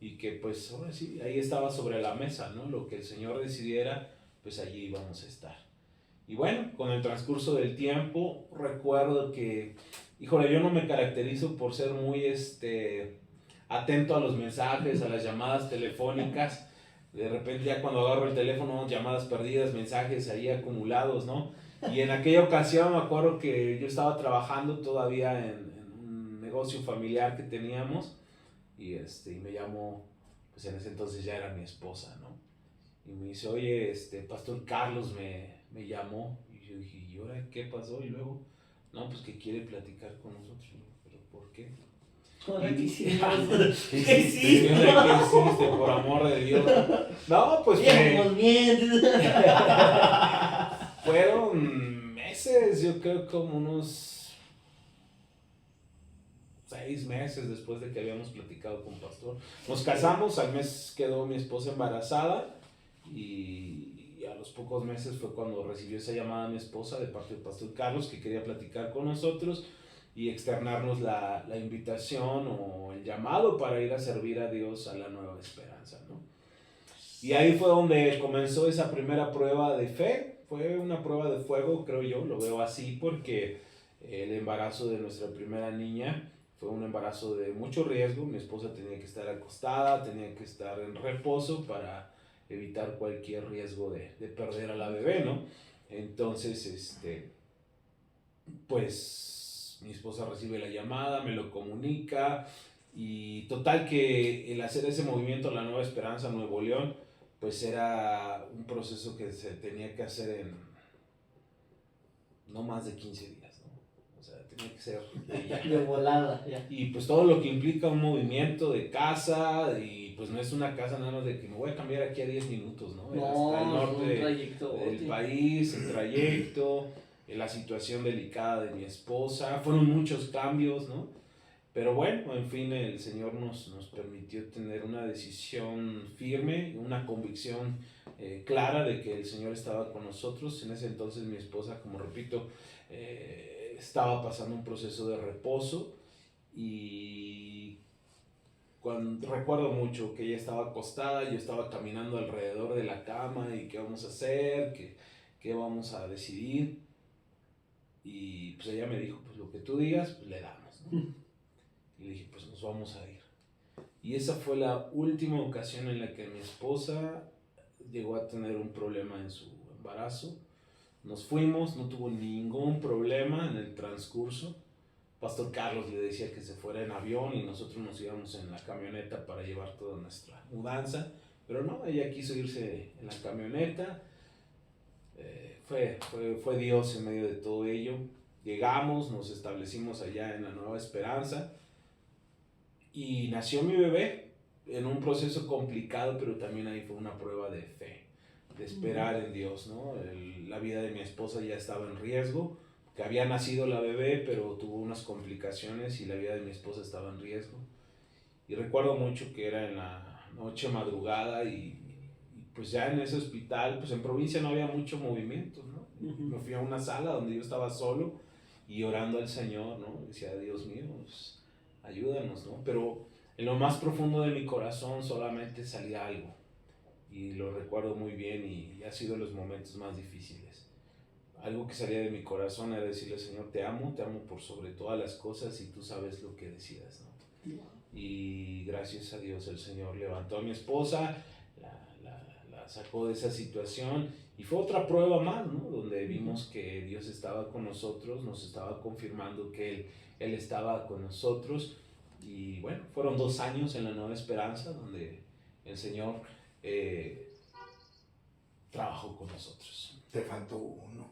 y que pues ahora sí, ahí estaba sobre la mesa, ¿no? Lo que el Señor decidiera, pues allí íbamos a estar. Y bueno, con el transcurso del tiempo, recuerdo que, híjole, yo no me caracterizo por ser muy atento a los mensajes, a las llamadas telefónicas. De repente ya cuando agarro el teléfono, llamadas perdidas, mensajes ahí acumulados, ¿no? Y en aquella ocasión me acuerdo que yo estaba trabajando todavía en un negocio familiar que teníamos y me llamó, pues en ese entonces ya era mi esposa, ¿no? Y me dice, oye, Pastor Carlos me llamó. Y yo dije, ¿y ahora qué pasó? Y luego, no, pues que quiere platicar con nosotros. Y yo, ¿pero por qué? ¿Qué hiciste? ¿Qué hiciste? Por amor de Dios. No, pues fueron meses, yo creo como unos 6 meses después de que habíamos platicado con pastor. Nos casamos, al mes quedó mi esposa embarazada y a los pocos meses fue cuando recibió esa llamada mi esposa de parte del pastor Carlos, que quería platicar con nosotros y externarnos la invitación o el llamado para ir a servir a Dios a la Nueva Esperanza, ¿no? Y ahí fue donde comenzó esa primera prueba de fe. Fue una prueba de fuego, creo yo, lo veo así, porque el embarazo de nuestra primera niña fue un embarazo de mucho riesgo. Mi esposa tenía que estar acostada, tenía que estar en reposo para evitar cualquier riesgo de perder a la bebé, ¿no? Entonces, pues mi esposa recibe la llamada, me lo comunica y total que el hacer ese movimiento a la Nueva Esperanza, Nuevo León, pues era un proceso que se tenía que hacer en no más de 15 días, ¿no? O sea, tenía que ser de volada, ya. y pues todo lo que implica un movimiento de casa, y pues no es una casa nada más de que me voy a cambiar aquí a 10 minutos, ¿no? Hasta el norte del país, el trayecto, la situación delicada de mi esposa, fueron muchos cambios, ¿no? Pero bueno, en fin, el Señor nos permitió tener una decisión firme, una convicción clara de que el Señor estaba con nosotros. En ese entonces mi esposa, como repito, estaba pasando un proceso de reposo y recuerdo mucho que ella estaba acostada, yo estaba caminando alrededor de la cama y qué vamos a hacer, qué vamos a decidir. Y pues ella me dijo, pues lo que tú digas, pues le damos, ¿no? Y le dije, pues nos vamos a ir. Y esa fue la última ocasión en la que mi esposa llegó a tener un problema en su embarazo. Nos fuimos, no tuvo ningún problema en el transcurso. Pastor Carlos le decía que se fuera en avión y nosotros nos íbamos en la camioneta para llevar toda nuestra mudanza. Pero no, ella quiso irse en la camioneta. Fue Dios en medio de todo ello. Llegamos, nos establecimos allá en la Nueva Esperanza. Y nació mi bebé en un proceso complicado, pero también ahí fue una prueba de fe, de esperar en Dios, ¿no? La vida de mi esposa ya estaba en riesgo, que había nacido la bebé, pero tuvo unas complicaciones y la vida de mi esposa estaba en riesgo. Y recuerdo mucho que era en la noche madrugada y pues ya en ese hospital, pues en provincia no había mucho movimiento, ¿no? Me fui a una sala donde yo estaba solo y orando al Señor, ¿no? Decía, Dios mío, pues, ayúdanos, ¿no? Pero en lo más profundo de mi corazón solamente salía algo y lo recuerdo muy bien y ha sido los momentos más difíciles. Algo que salía de mi corazón era decirle, Señor, te amo por sobre todas las cosas y tú sabes lo que decidas, ¿no? Y gracias a Dios el Señor levantó a mi esposa, la sacó de esa situación y fue otra prueba más, ¿no? Donde vimos que Dios estaba con nosotros, nos estaba confirmando que Él estaba con nosotros y bueno, fueron 2 años en la Nueva Esperanza donde el Señor trabajó con nosotros. Te faltó uno,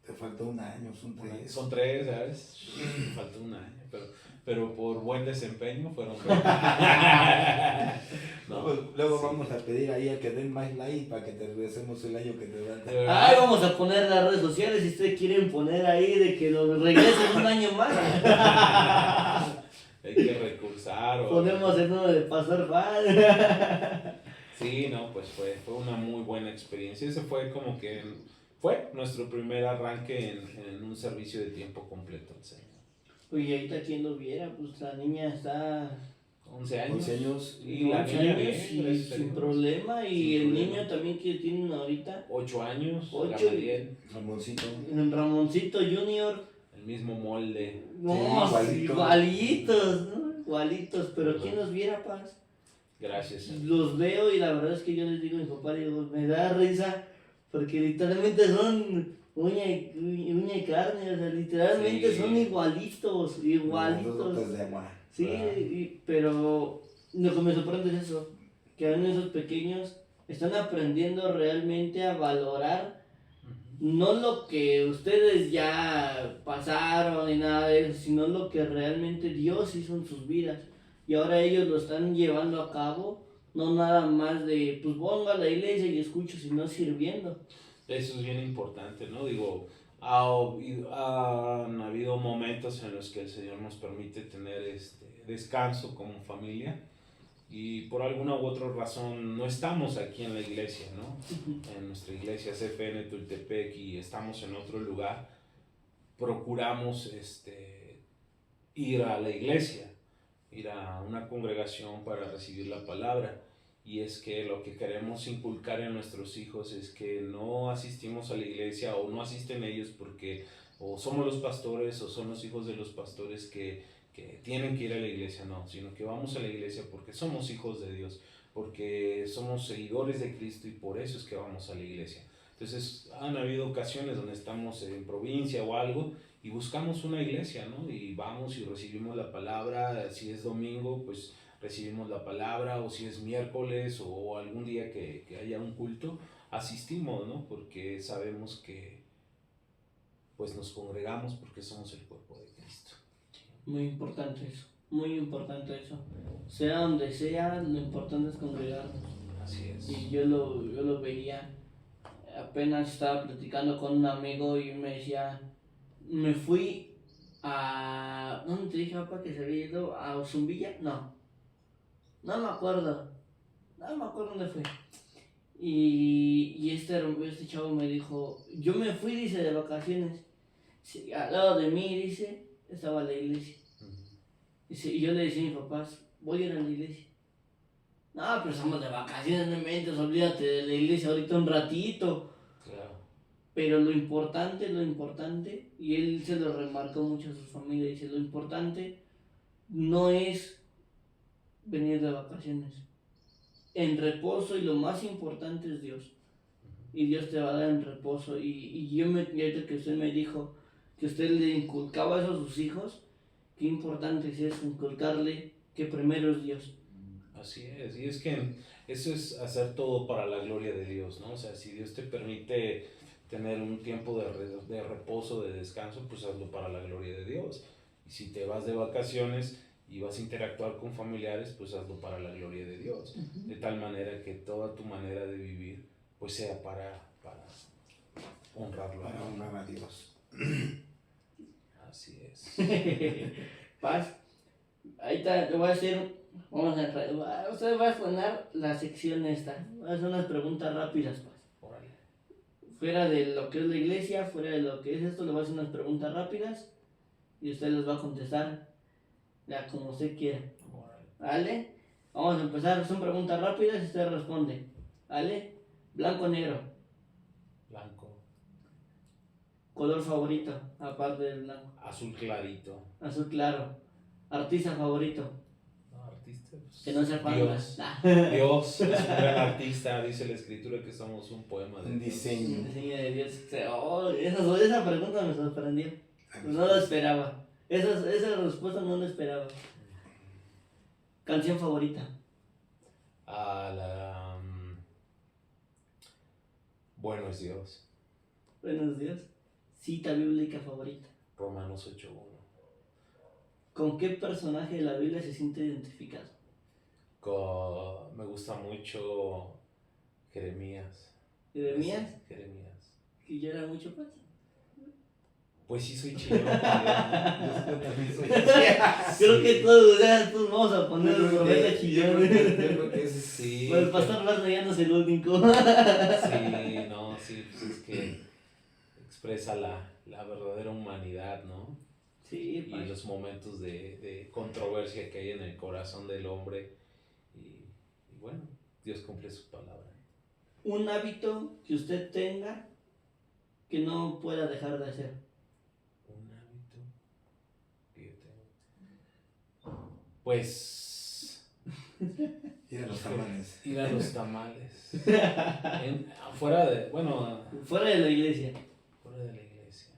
te faltó un año, son 3. Son 3, ¿sabes? Me faltó un año, pero por buen desempeño fueron 2. No, pues luego sí. Vamos a pedir ahí a que den más like para que te regresemos el año que te dan. Ay, vamos a poner las redes sociales si ustedes quieren poner ahí de que lo regresen un año más. Hay que recursar. Ponemos el número de Pastor Juan. Sí, no, pues fue una muy buena experiencia. Ese fue como que fue nuestro primer arranque en un servicio de tiempo completo al Señor. Oye, ahorita quien lo viera, pues la niña está 11 años. 11 años. Y la niña bien, sin problema. Y el niño también que tienen ahorita 8 años. 8. Ramoncito Junior. El mismo molde. No, sí, igualitos, ¿no? Igualitos. Pero ¿quién los viera, Paz? Gracias. Los veo y la verdad es que yo les digo a mi papá, digo, me da risa. Porque literalmente son uña y carne, o sea, literalmente sí. Son igualitos. Sí, pero lo que me sorprende es eso, que aún esos pequeños están aprendiendo realmente a valorar no lo que ustedes ya pasaron ni nada de eso, sino lo que realmente Dios hizo en sus vidas. Y ahora ellos lo están llevando a cabo, no nada más de, pues pongo a la iglesia y escucho, sino sirviendo. Eso es bien importante, ¿no? Digo, Han habido momentos en los que el Señor nos permite tener descanso como familia y por alguna u otra razón no estamos aquí en la iglesia, ¿no? En nuestra iglesia CFN Tultepec y estamos en otro lugar. Procuramos ir a la iglesia, ir a una congregación para recibir la palabra. Y es que lo que queremos inculcar en nuestros hijos es que no asistimos a la iglesia o no asisten ellos porque o somos los pastores o son los hijos de los pastores que tienen que ir a la iglesia, no, sino que vamos a la iglesia porque somos hijos de Dios, porque somos seguidores de Cristo y por eso es que vamos a la iglesia. Entonces han habido ocasiones donde estamos en provincia o algo y buscamos una iglesia, ¿no? Y vamos y recibimos la palabra, si es domingo, pues recibimos la palabra, o si es miércoles o algún día que haya un culto, asistimos, ¿no? Porque sabemos que pues nos congregamos porque somos el cuerpo de Cristo. Muy importante eso, muy importante eso. Sea donde sea, lo importante es congregarnos. Así es. Y yo lo veía, apenas estaba platicando con un amigo y me decía, me fui a... ¿Dónde te dije, papá, que se había ido? ¿A Zumbilla? No me acuerdo dónde fue. Y este chavo me dijo, yo me fui, dice, de vacaciones. Sí, al lado de mí, dice, estaba la iglesia. Dice, y yo le decía a mis papás, voy a ir a la iglesia. No, pero estamos de vacaciones, no inventes, olvídate de la iglesia ahorita un ratito. Claro. Pero lo importante, y él se lo remarcó mucho a su familia, dice, lo importante no es venir de vacaciones. En reposo, y lo más importante es Dios. Y Dios te va a dar en reposo. Y ahorita que usted me dijo que usted le inculcaba eso a sus hijos, qué importante es eso, inculcarle que primero es Dios. Así es, y es que eso es hacer todo para la gloria de Dios, ¿no? O sea, si Dios te permite tener un tiempo de reposo, de descanso, pues hazlo para la gloria de Dios. Y si te vas de vacaciones y vas a interactuar con familiares, pues hazlo para la gloria de Dios. De tal manera que toda tu manera de vivir, pues sea para honrarlo. Para honrar a Dios. Así es. Paz, ahorita te voy a hacer, usted va a exponer la sección esta, voy a hacer unas preguntas rápidas, Paz. Órale. Fuera de lo que es la iglesia, fuera de lo que es esto, le voy a hacer unas preguntas rápidas y usted les va a contestar ya como usted quiera. Órale. ¿Vale? Vamos a empezar, son preguntas rápidas y usted responde. ¿Vale? Blanco o negro. Blanco. Color favorito, aparte del blanco. Azul clarito. Azul claro. Artista favorito. No, artista. Pues, Que no sea Dios. Panda. Dios es un gran artista, dice la escritura que somos un poema de Un Dios. diseño. Diseño de Dios. Oh, esa pregunta me sorprendió. No la esperaba. Esa respuesta no la esperaba. Canción favorita. Bueno es Dios. Buenos días. Cita bíblica favorita. Romanos 8:1. ¿Con qué personaje de la Biblia se siente identificado? Me gusta mucho Jeremías. ¿Jeremías? Jeremías. ¿Que llora mucho, Paz? Pues sí, soy chillón. Yo también soy Creo que todos vamos a poner el profeta Yo chillón. creo que ese Sí. Pues el pastor Barna ya no es el único. Sí, no, sí, pues es que expresa la verdadera humanidad, ¿no? Sí, Y Paz. los momentos de controversia que hay en el corazón del hombre. Y bueno, Dios cumple su palabra. Un hábito que usted tenga que no pueda dejar de hacer. Un hábito que yo tengo. Pues Ir a los tamales. ir a los tamales. Fuera de, bueno, Fuera de la iglesia. fuera de la iglesia.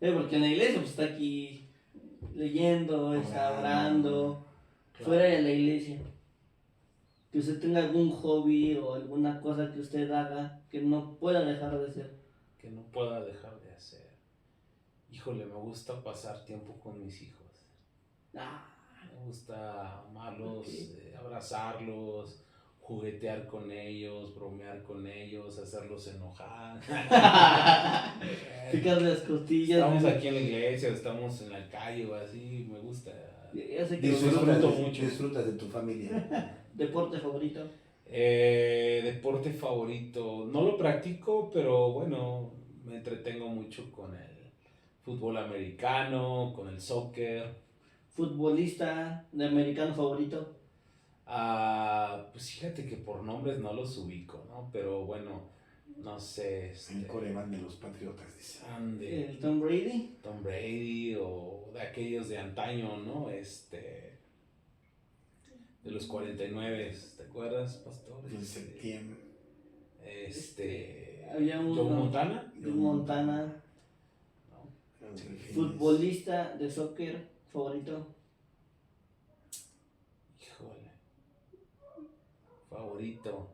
Porque en la iglesia pues está aquí leyendo, está orando. Claro. Fuera de la iglesia. Que usted tenga algún hobby o alguna cosa que usted haga que no pueda dejar de hacer. Que no pueda dejar de hacer. Híjole, me gusta pasar tiempo con mis hijos. Ah, Me gusta amarlos, Ok. abrazarlos, juguetear con ellos, bromear con ellos, hacerlos enojar. Picarle las costillas. Estamos aquí en la iglesia, estamos en la calle o así, me gusta. Ya sé que Disfruto mucho. Disfrutas de tu familia. ¿Deporte favorito? Deporte favorito, no lo practico, pero bueno, me entretengo mucho con el fútbol americano, con el soccer. ¿Futbolista de americano favorito? Pues fíjate que por nombres no los ubico, ¿no? Pero bueno, no sé. El coreback de los Patriotas, dice. ¿El Tom Brady? Tom Brady o de aquellos de antaño, ¿no? De los 49, ¿te acuerdas, pastor? En septiembre. Había un Joe Montana. Joe Montana. No. ¿Futbolista de soccer favorito? Híjole. Favorito.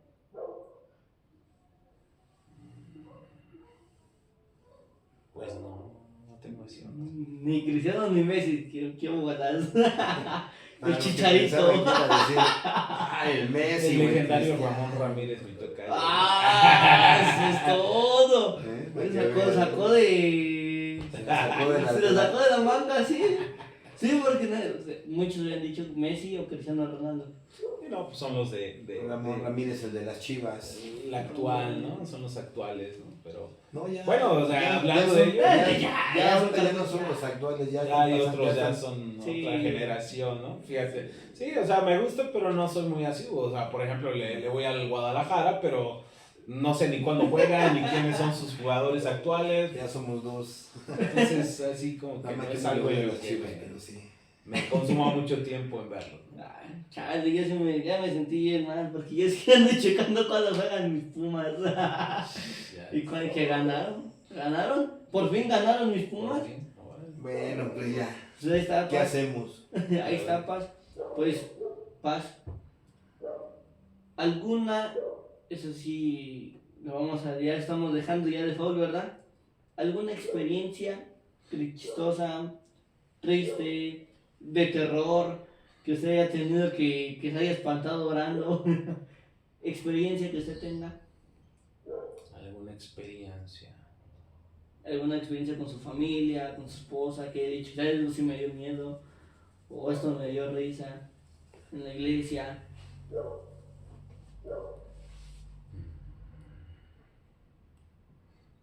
Pues no tengo así uno. Ni Cristiano ni Messi, quiero ganar. El No, Chicharito. pensaba que iba a decir, el Messi. El güey, legendario Cristiano. Ramón Ramírez me toca. ¡Ah! Eso es todo. Para que Sacó veas, de. Se Se lo sacó de la manga, sí. Sí, porque muchos habían dicho Messi o Cristiano Ronaldo. No, pues son los de Ramón Ramírez, el de las Chivas. la actual, ¿no? Son los actuales, ¿no? Pero No, ya. bueno, o sea, ya, hablando ya de son- ellos, ya no son los actuales, ya hay pasan, otros, ya están- son Sí. otra generación, ¿no? Fíjate. Sí, o sea, me gusta, pero no soy muy asiduo. O sea, por ejemplo, le voy al Guadalajara, pero no sé ni cuándo juegan, ni quiénes son sus jugadores actuales. Ya somos dos. Entonces, así como que Nada más no que es no algo voy a en lo las que Chivas, pero sí. me consuma mucho tiempo en verlo. Ay, chale, ya me sentí bien mal porque yo sí ando checando cuando juegan mis Pumas. Ya. ¿Y cuál que ganaron? ¿Ganaron? ¿Por fin ganaron mis Pumas? Por fin, ahora. Bueno, pues ya. Pues ahí está, ¿Qué Paz. hacemos? Ahí está, Paz. Pues, Paz. ¿Alguna, eso sí, ya estamos dejando ya de fútbol, ¿verdad? ¿Alguna experiencia chistosa, triste, de terror, que usted haya tenido que se haya espantado orando? ¿Experiencia que usted tenga? Alguna experiencia. ¿Alguna experiencia con su familia, con su esposa, que haya dicho, ¿sabes? Esto sí me dio miedo, o esto me dio risa, en la iglesia?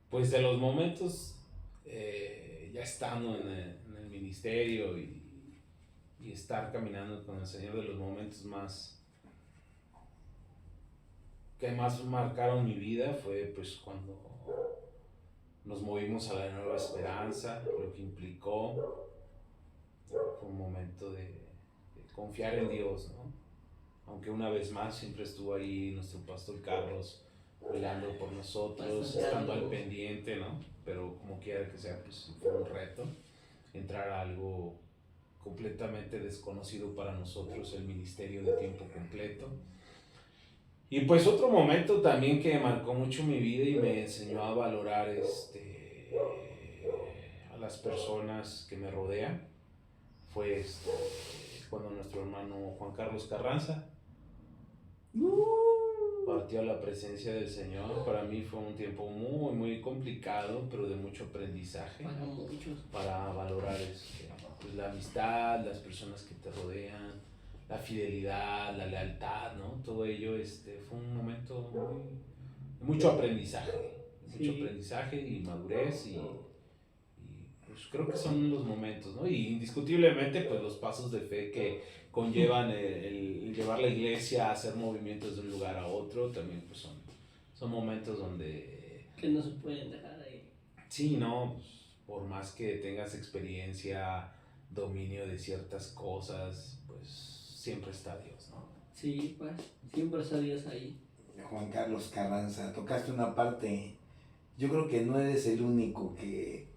Pues de los momentos, ya estando en el ministerio y estar caminando con el Señor, de los momentos que más marcaron mi vida fue pues cuando nos movimos a la Nueva Esperanza, lo que implicó. Fue un momento de confiar en Dios, ¿no? Aunque una vez más siempre estuvo ahí nuestro pastor Carlos velando por nosotros, Pastor estando al Carlos. pendiente, ¿no? Pero como quiera que sea, pues fue un reto entrar a algo completamente desconocido para nosotros, el ministerio de tiempo completo. Y pues otro momento también que marcó mucho mi vida y me enseñó a valorar a las personas que me rodean fue cuando nuestro hermano Juan Carlos Carranza partió a la presencia del Señor. Para mí fue un tiempo muy, muy complicado, pero de mucho aprendizaje Para muchos. para valorar pues, la amistad, las personas que te rodean, la fidelidad, la lealtad, ¿no? Todo ello fue un momento de mucho aprendizaje, Sí. y madurez y pues creo que son los momentos, ¿no? Y indiscutiblemente pues los pasos de fe que conllevan el llevar la iglesia a hacer movimientos de un lugar a otro también pues son momentos donde Que no se pueden dejar ahí. sí, no, pues, por más que tengas experiencia, dominio de ciertas cosas, pues siempre está Dios, ¿no? Sí, pues, siempre está Dios ahí. Juan Carlos Carranza, tocaste una parte. Yo creo que no eres el único que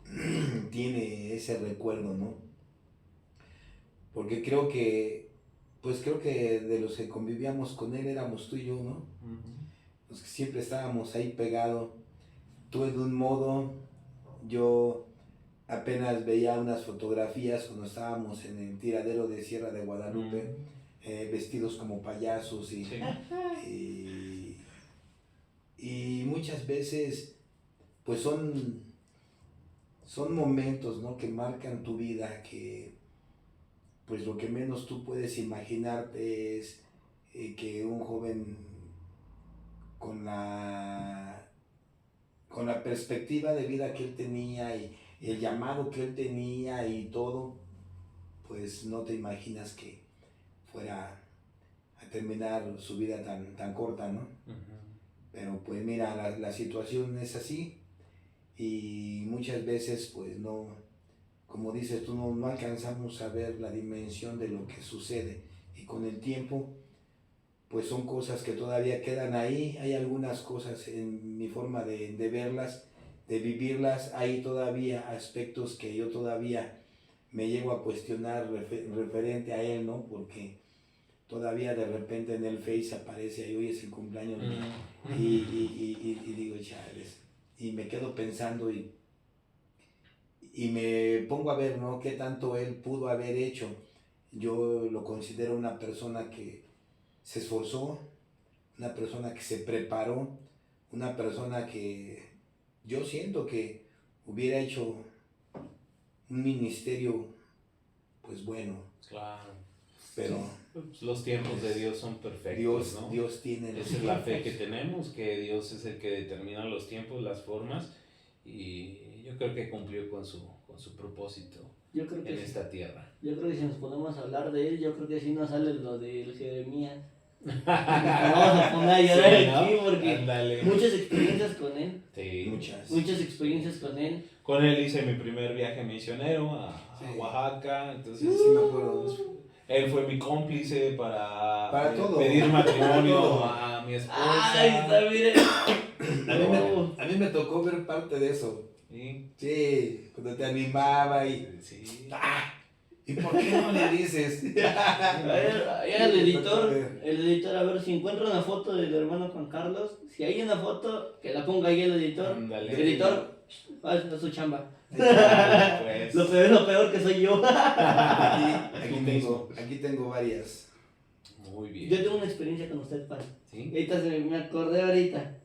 tiene ese recuerdo, ¿no? Porque creo que de los que convivíamos con él éramos tú y yo, ¿no? Los que siempre estábamos ahí pegados. Tú de un modo, yo apenas veía unas fotografías cuando estábamos en el tiradero de Sierra de Guadalupe, vestidos como payasos Sí. y muchas veces pues son momentos, ¿no?, que marcan tu vida, que pues lo que menos tú puedes imaginarte es que un joven con la perspectiva de vida que él tenía y el llamado que él tenía y todo, pues no te imaginas que fuera a terminar su vida tan corta, ¿no? Ujú. Pero pues mira, la situación es así y muchas veces pues no, como dices tú, no alcanzamos a ver la dimensión de lo que sucede y con el tiempo pues son cosas que todavía quedan ahí. Hay algunas cosas en mi forma de verlas, de vivirlas, hay todavía aspectos que yo todavía me llego a cuestionar referente a él, ¿no? Porque todavía de repente en el Face aparece ahí, hoy es el cumpleaños mío, y digo, chales, y me quedo pensando y me pongo a ver, ¿no?, qué tanto él pudo haber hecho. Yo lo considero una persona que se esforzó, una persona que se preparó, una persona que yo siento que hubiera hecho un ministerio pues bueno, Claro. pero Pues los tiempos de Dios son perfectos, Dios, ¿no? Dios tiene los Esa es la fe tiempos. que tenemos, que Dios es el que determina los tiempos, las formas, y yo creo que cumplió con su propósito Yo creo que en sí. esta tierra. Yo creo que si nos podemos hablar de él, yo creo que sí nos sale lo del Jeremías. Vamos a poner a llorar Sí, ¿no? aquí porque Ándale. muchas experiencias con él. Sí. Muchas experiencias con él. Con él hice mi primer viaje misionero a Sí. Oaxaca, entonces Sí, me acuerdo. él fue mi cómplice para todo. pedir matrimonio Para todo. a mi esposa. Ay, está bien. A mí me tocó ver parte de eso. Sí. Sí, cuando te animaba y... Sí. ¡Ah! ¿Y por qué no le dices? A ver, ahí el editor, a ver si encuentra una foto del hermano Juan Carlos. Si hay una foto, que la ponga ahí el editor. Ándale. El editor, haz su chamba. Pues. Lo peor que soy yo. Aquí tengo varias. Muy bien. Yo tengo una experiencia con usted, Paz. ¿Sí? Ahorita me acordé ahorita.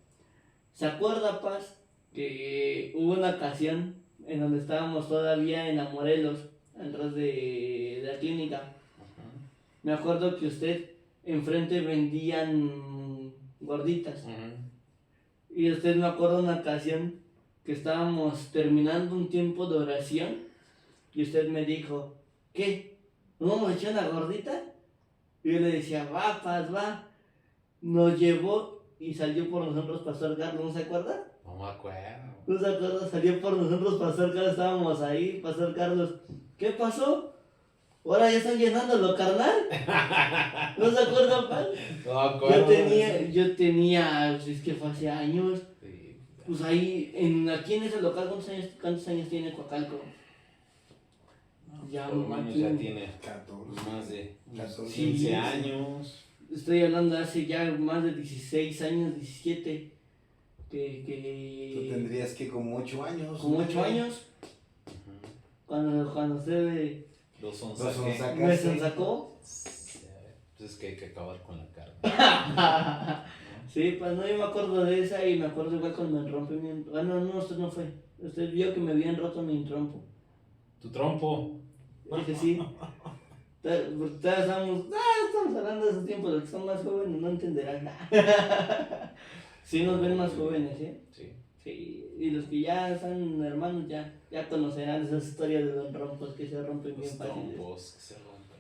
¿Se acuerda, Paz, que hubo una ocasión en donde estábamos todavía en la Morelos, atrás de la clínica? Ajá. Me acuerdo que usted enfrente vendían gorditas. Ajá. Y usted me acuerdo una ocasión que estábamos terminando un tiempo de oración y usted me dijo, ¿qué? ¿Nos vamos a echar una gordita? Y yo le decía, va, Paz, va. Nos llevó y salió por nosotros Pastor Carlos, ¿no se acuerda? No me acuerdo. ¿No se acuerda? Salió por nosotros Pastor Carlos, estábamos ahí, Pastor Carlos. ¿Qué pasó? Ahora ya están llenando lo carnal. ¿No se acuerdan, Paz? No me acuerdo. Yo tenía, pues es que fue hace años. Sí. Pues ahí, aquí en ese local, ¿cuántos años tiene Coacalco? Ya, Por lo menos ya tiene 14. más de 14. 15 Sí. años. Estoy hablando de hace ya más de 16 años, 17. Tú tendrías que como 8 años. Como 8 años, Ujú. cuando usted Dos Dos onzas. onzas. me sacó. Pues es que hay que acabar con la carne. Sí, pues no, yo me acuerdo de esa y me acuerdo igual cuando me rompí mi... Bueno, no, usted no fue. Usted vio que me habían roto mi trompo. Tu trompo. Dije sí. Estamos hablando de esos tiempos, los que son más jóvenes no entenderán. Sí nos ven más jóvenes, ¿eh? Sí. Sí, y los que ya son hermanos ya conocerán esas historias de los rompos que se rompen Los bien fáciles. trompos que se rompen.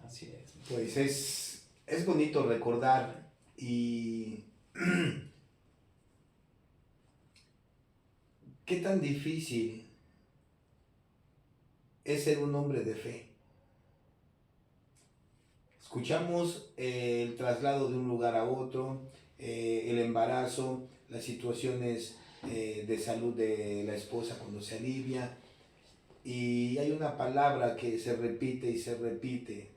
Así es. Pues es bonito recordar y qué tan difícil es ser un hombre de fe. Escuchamos el traslado de un lugar a otro, el embarazo, las situaciones de salud de la esposa cuando se alivia, y hay una palabra que se repite y se repite,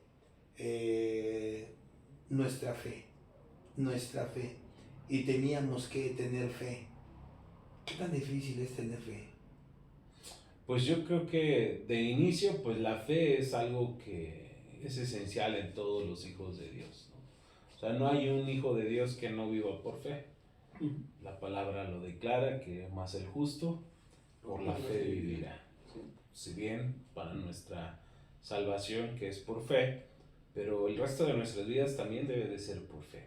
nuestra fe, y teníamos que tener fe. ¿Qué tan difícil es tener fe? Pues yo creo que de inicio, pues la fe es algo que es esencial en todos los hijos de Dios, ¿no? O sea, no hay un hijo de Dios que no viva por fe. La palabra lo declara, que más el justo por la fe vivirá. Si bien para nuestra salvación, que es por fe, pero el resto de nuestras vidas también debe de ser por fe.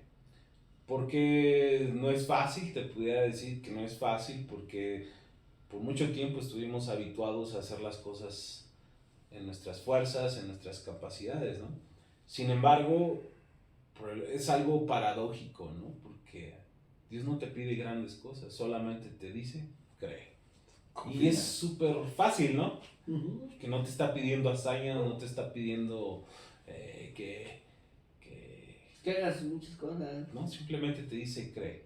Porque no es fácil, te pudiera decir que no es fácil, porque por mucho tiempo estuvimos habituados a hacer las cosas en nuestras fuerzas, en nuestras capacidades, ¿no? Sin embargo, es algo paradójico, ¿no? Porque Dios no te pide grandes cosas, solamente te dice, cree. Confía. Y es súper fácil, ¿no? Uh-huh. Que no te está pidiendo hazañas, no te está pidiendo Que hagas muchas cosas. no, simplemente te dice cree.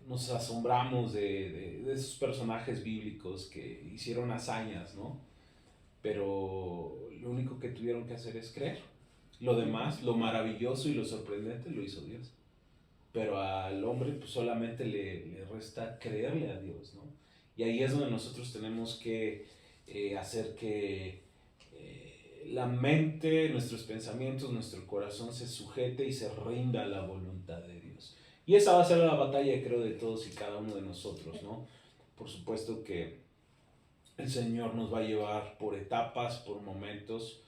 Nos asombramos de esos personajes bíblicos que hicieron hazañas, ¿no? Pero lo único que tuvieron que hacer es creer. Lo demás, lo maravilloso y lo sorprendente lo hizo Dios. Pero al hombre pues solamente le resta creerle a Dios, ¿no? Y ahí es donde nosotros tenemos que hacer que la mente, nuestros pensamientos, nuestro corazón se sujete y se rinda a la voluntad de Dios. Y esa va a ser la batalla, creo, de todos y cada uno de nosotros, ¿no? Por supuesto que el Señor nos va a llevar por etapas, por momentos,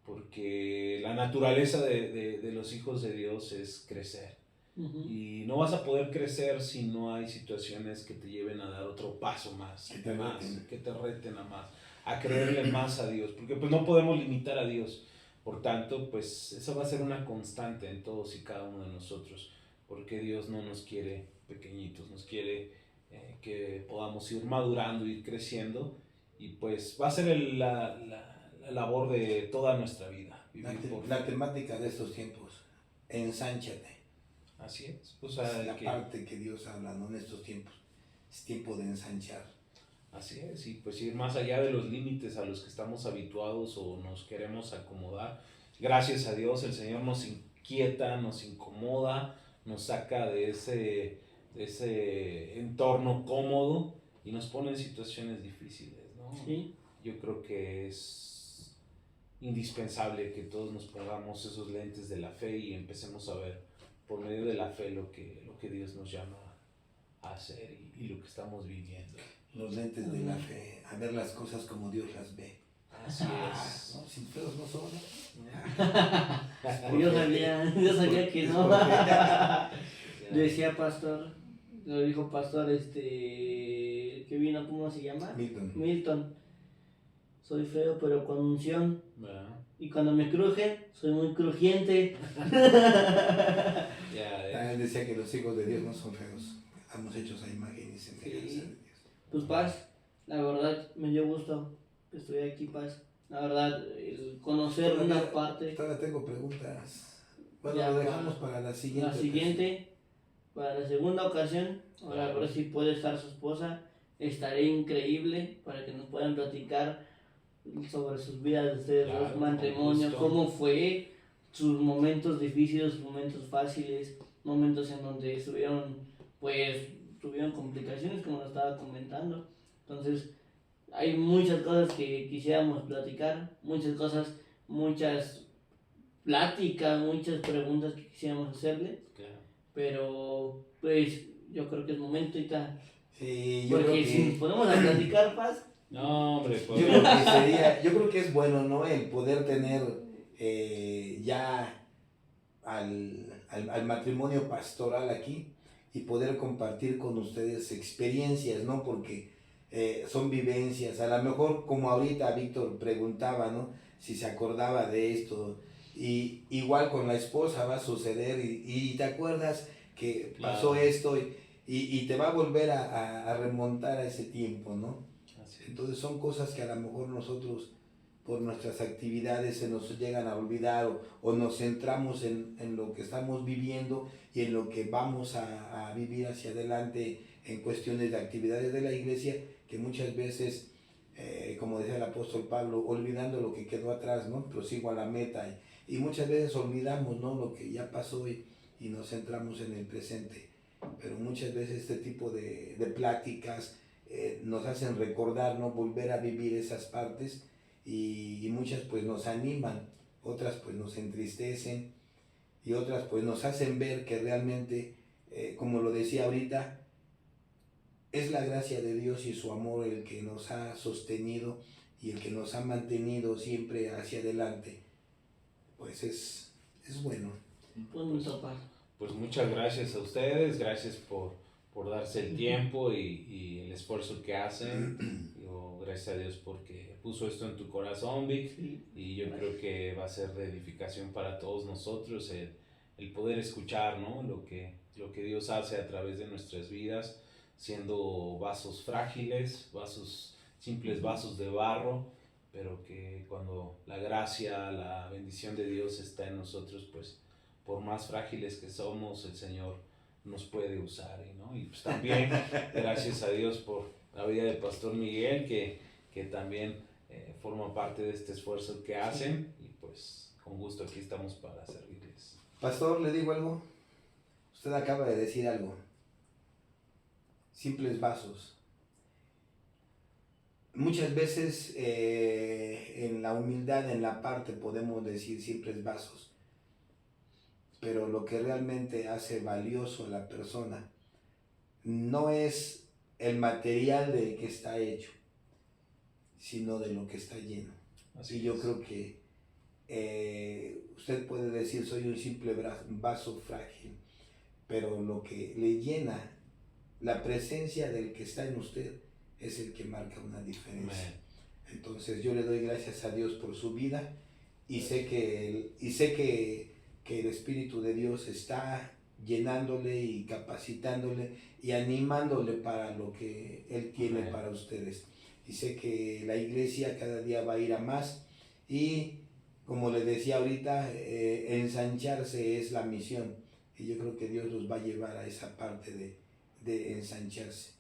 porque la naturaleza de los hijos de Dios es crecer. Uh-huh. Y no vas a poder crecer si no hay situaciones que te lleven a dar otro paso más, que te reten a más, a creerle más a Dios, porque pues no podemos limitar a Dios. Por tanto, pues eso va a ser una constante en todos y cada uno de nosotros, porque Dios no nos quiere pequeñitos, nos quiere que podamos ir madurando, ir creciendo, y pues va a ser la labor de toda nuestra vida. La temática de estos tiempos, ensánchate. Así es. O sea, es la parte que Dios habla, ¿no? En estos tiempos. Es tiempo de ensanchar. Así es, y pues ir más allá de los límites a los que estamos habituados o nos queremos acomodar. Gracias a Dios el Señor nos inquieta, nos incomoda, nos saca de ese entorno cómodo y nos pone en situaciones difíciles, ¿no? Sí. Yo creo que es indispensable que todos nos pongamos esos lentes de la fe y empecemos a ver por medio de la fe lo que Dios nos llama a hacer y lo que estamos viviendo. Los lentes de la fe, a ver las cosas como Dios las ve. Así es. ¿No? Sin feos no son. Yo sabía que no. Decía pastor, lo dijo pastor que vino, ¿cómo se llama? Milton. Soy feo pero con unción. Y cuando me crujen, soy muy crujiente. Él decía que los hijos de Dios no son feos, estamos hechos a imagen y semejanza de Dios. Pues Paz, la verdad me dio gusto que estoy aquí, Paz. La verdad, el conocer una parte. Todavía tengo preguntas. Bueno, ya, lo dejamos para la siguiente. La siguiente, para la segunda ocasión. Ahora a ver si puede estar su esposa. Estaré increíble para que nos puedan platicar sobre sus vidas de ustedes dos, matrimonio, cómo fue, sus momentos difíciles, sus momentos fáciles, momentos en donde tuvieron complicaciones, como lo estaba comentando. Entonces, hay muchas cosas que quisiéramos platicar, muchas cosas, muchas pláticas, muchas preguntas que quisiéramos hacerle, pero pues yo creo que es momento ahorita. Sí, porque creo que si nos ponemos a platicar, Paz. No, hombre, pues. Yo creo que es bueno, ¿no? El poder tener ya al matrimonio pastoral aquí y poder compartir con ustedes experiencias, ¿no? Porque son vivencias. A lo mejor, como ahorita Víctor preguntaba, ¿no? Si se acordaba de esto. Y igual con la esposa va a suceder y te acuerdas que pasó esto y te va a volver a remontar a ese tiempo, ¿no? Entonces son cosas que a lo mejor nosotros por nuestras actividades se nos llegan a olvidar o nos centramos en lo que estamos viviendo y en lo que vamos a vivir hacia adelante en cuestiones de actividades de la iglesia, que muchas veces, como decía el apóstol Pablo, olvidando lo que quedó atrás, ¿no? Prosigo a la meta y muchas veces olvidamos, ¿no? Lo que ya pasó y nos centramos en el presente, pero muchas veces este tipo de pláticas nos hacen recordar, ¿no? Volver a vivir esas partes y muchas pues nos animan otras pues nos entristecen y otras pues nos hacen ver que realmente, como lo decía ahorita, es la gracia de Dios y su amor el que nos ha sostenido y el que nos ha mantenido siempre hacia adelante. Pues es bueno. Pues muchas gracias a ustedes, gracias por darse el tiempo y el esfuerzo que hacen. Yo, gracias a Dios porque puso esto en tu corazón, Vic, y yo creo que va a ser de edificación para todos nosotros el poder escuchar, ¿no? lo que Dios hace a través de nuestras vidas, siendo vasos frágiles, simples vasos de barro, pero que cuando la gracia, la bendición de Dios está en nosotros, pues por más frágiles que somos, el Señor nos puede usar, ¿no? Y pues también gracias a Dios por la vida del Pastor Miguel, que también forma parte de este esfuerzo que hacen, y pues con gusto aquí estamos para servirles. Pastor, ¿le digo algo? Usted acaba de decir algo. Simples vasos. Muchas veces en la humildad, en la parte, podemos decir simples vasos. Pero lo que realmente hace valioso a la persona no es el material de que está hecho, sino de lo que está lleno. Así yo creo que usted puede decir, soy un simple vaso frágil, pero lo que le llena, la presencia del que está en usted, es el que marca una diferencia. Amén. Entonces yo le doy gracias a Dios por su vida y sé que el Espíritu de Dios está llenándole y capacitándole y animándole para lo que Él tiene Amén. Para ustedes. Y sé que la iglesia cada día va a ir a más y, como les decía ahorita, ensancharse es la misión. Y yo creo que Dios los va a llevar a esa parte de ensancharse.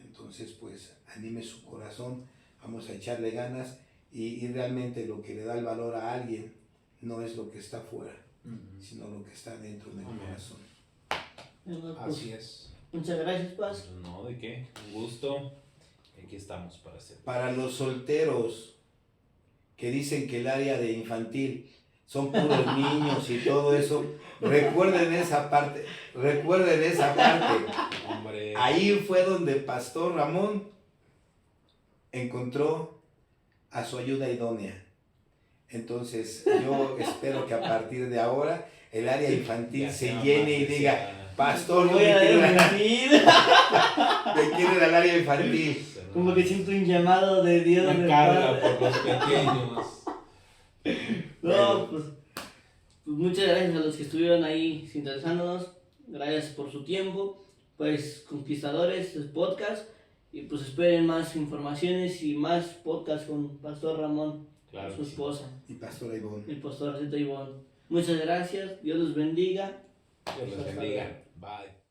Entonces, pues, anime su corazón, vamos a echarle ganas y realmente lo que le da el valor a alguien no es lo que está afuera, sino lo que está dentro del corazón. Así es. Muchas gracias, Paz. No, ¿de qué? Un gusto. Aquí estamos para hacer. Para los solteros que dicen que el área de infantil son puros niños y todo eso, recuerden esa parte. Hombre. Ahí fue donde Pastor Ramón encontró a su ayuda idónea. Entonces yo espero que a partir de ahora el área infantil se llene y diga, Pastor, voy a me quiero ir al área infantil. Como que siento un llamado de Dios. Me carga por los pequeños. No, pues muchas gracias a los que estuvieron ahí sintonizándonos. Gracias por su tiempo. Pues Conquistadores, el podcast. Y pues esperen más informaciones y más podcast con Pastor Ramón, claro, su esposa. Y Pastor Ivonne. Y Pastor Ivonne. Muchas gracias. Dios los bendiga. Dios los bendiga. Bye.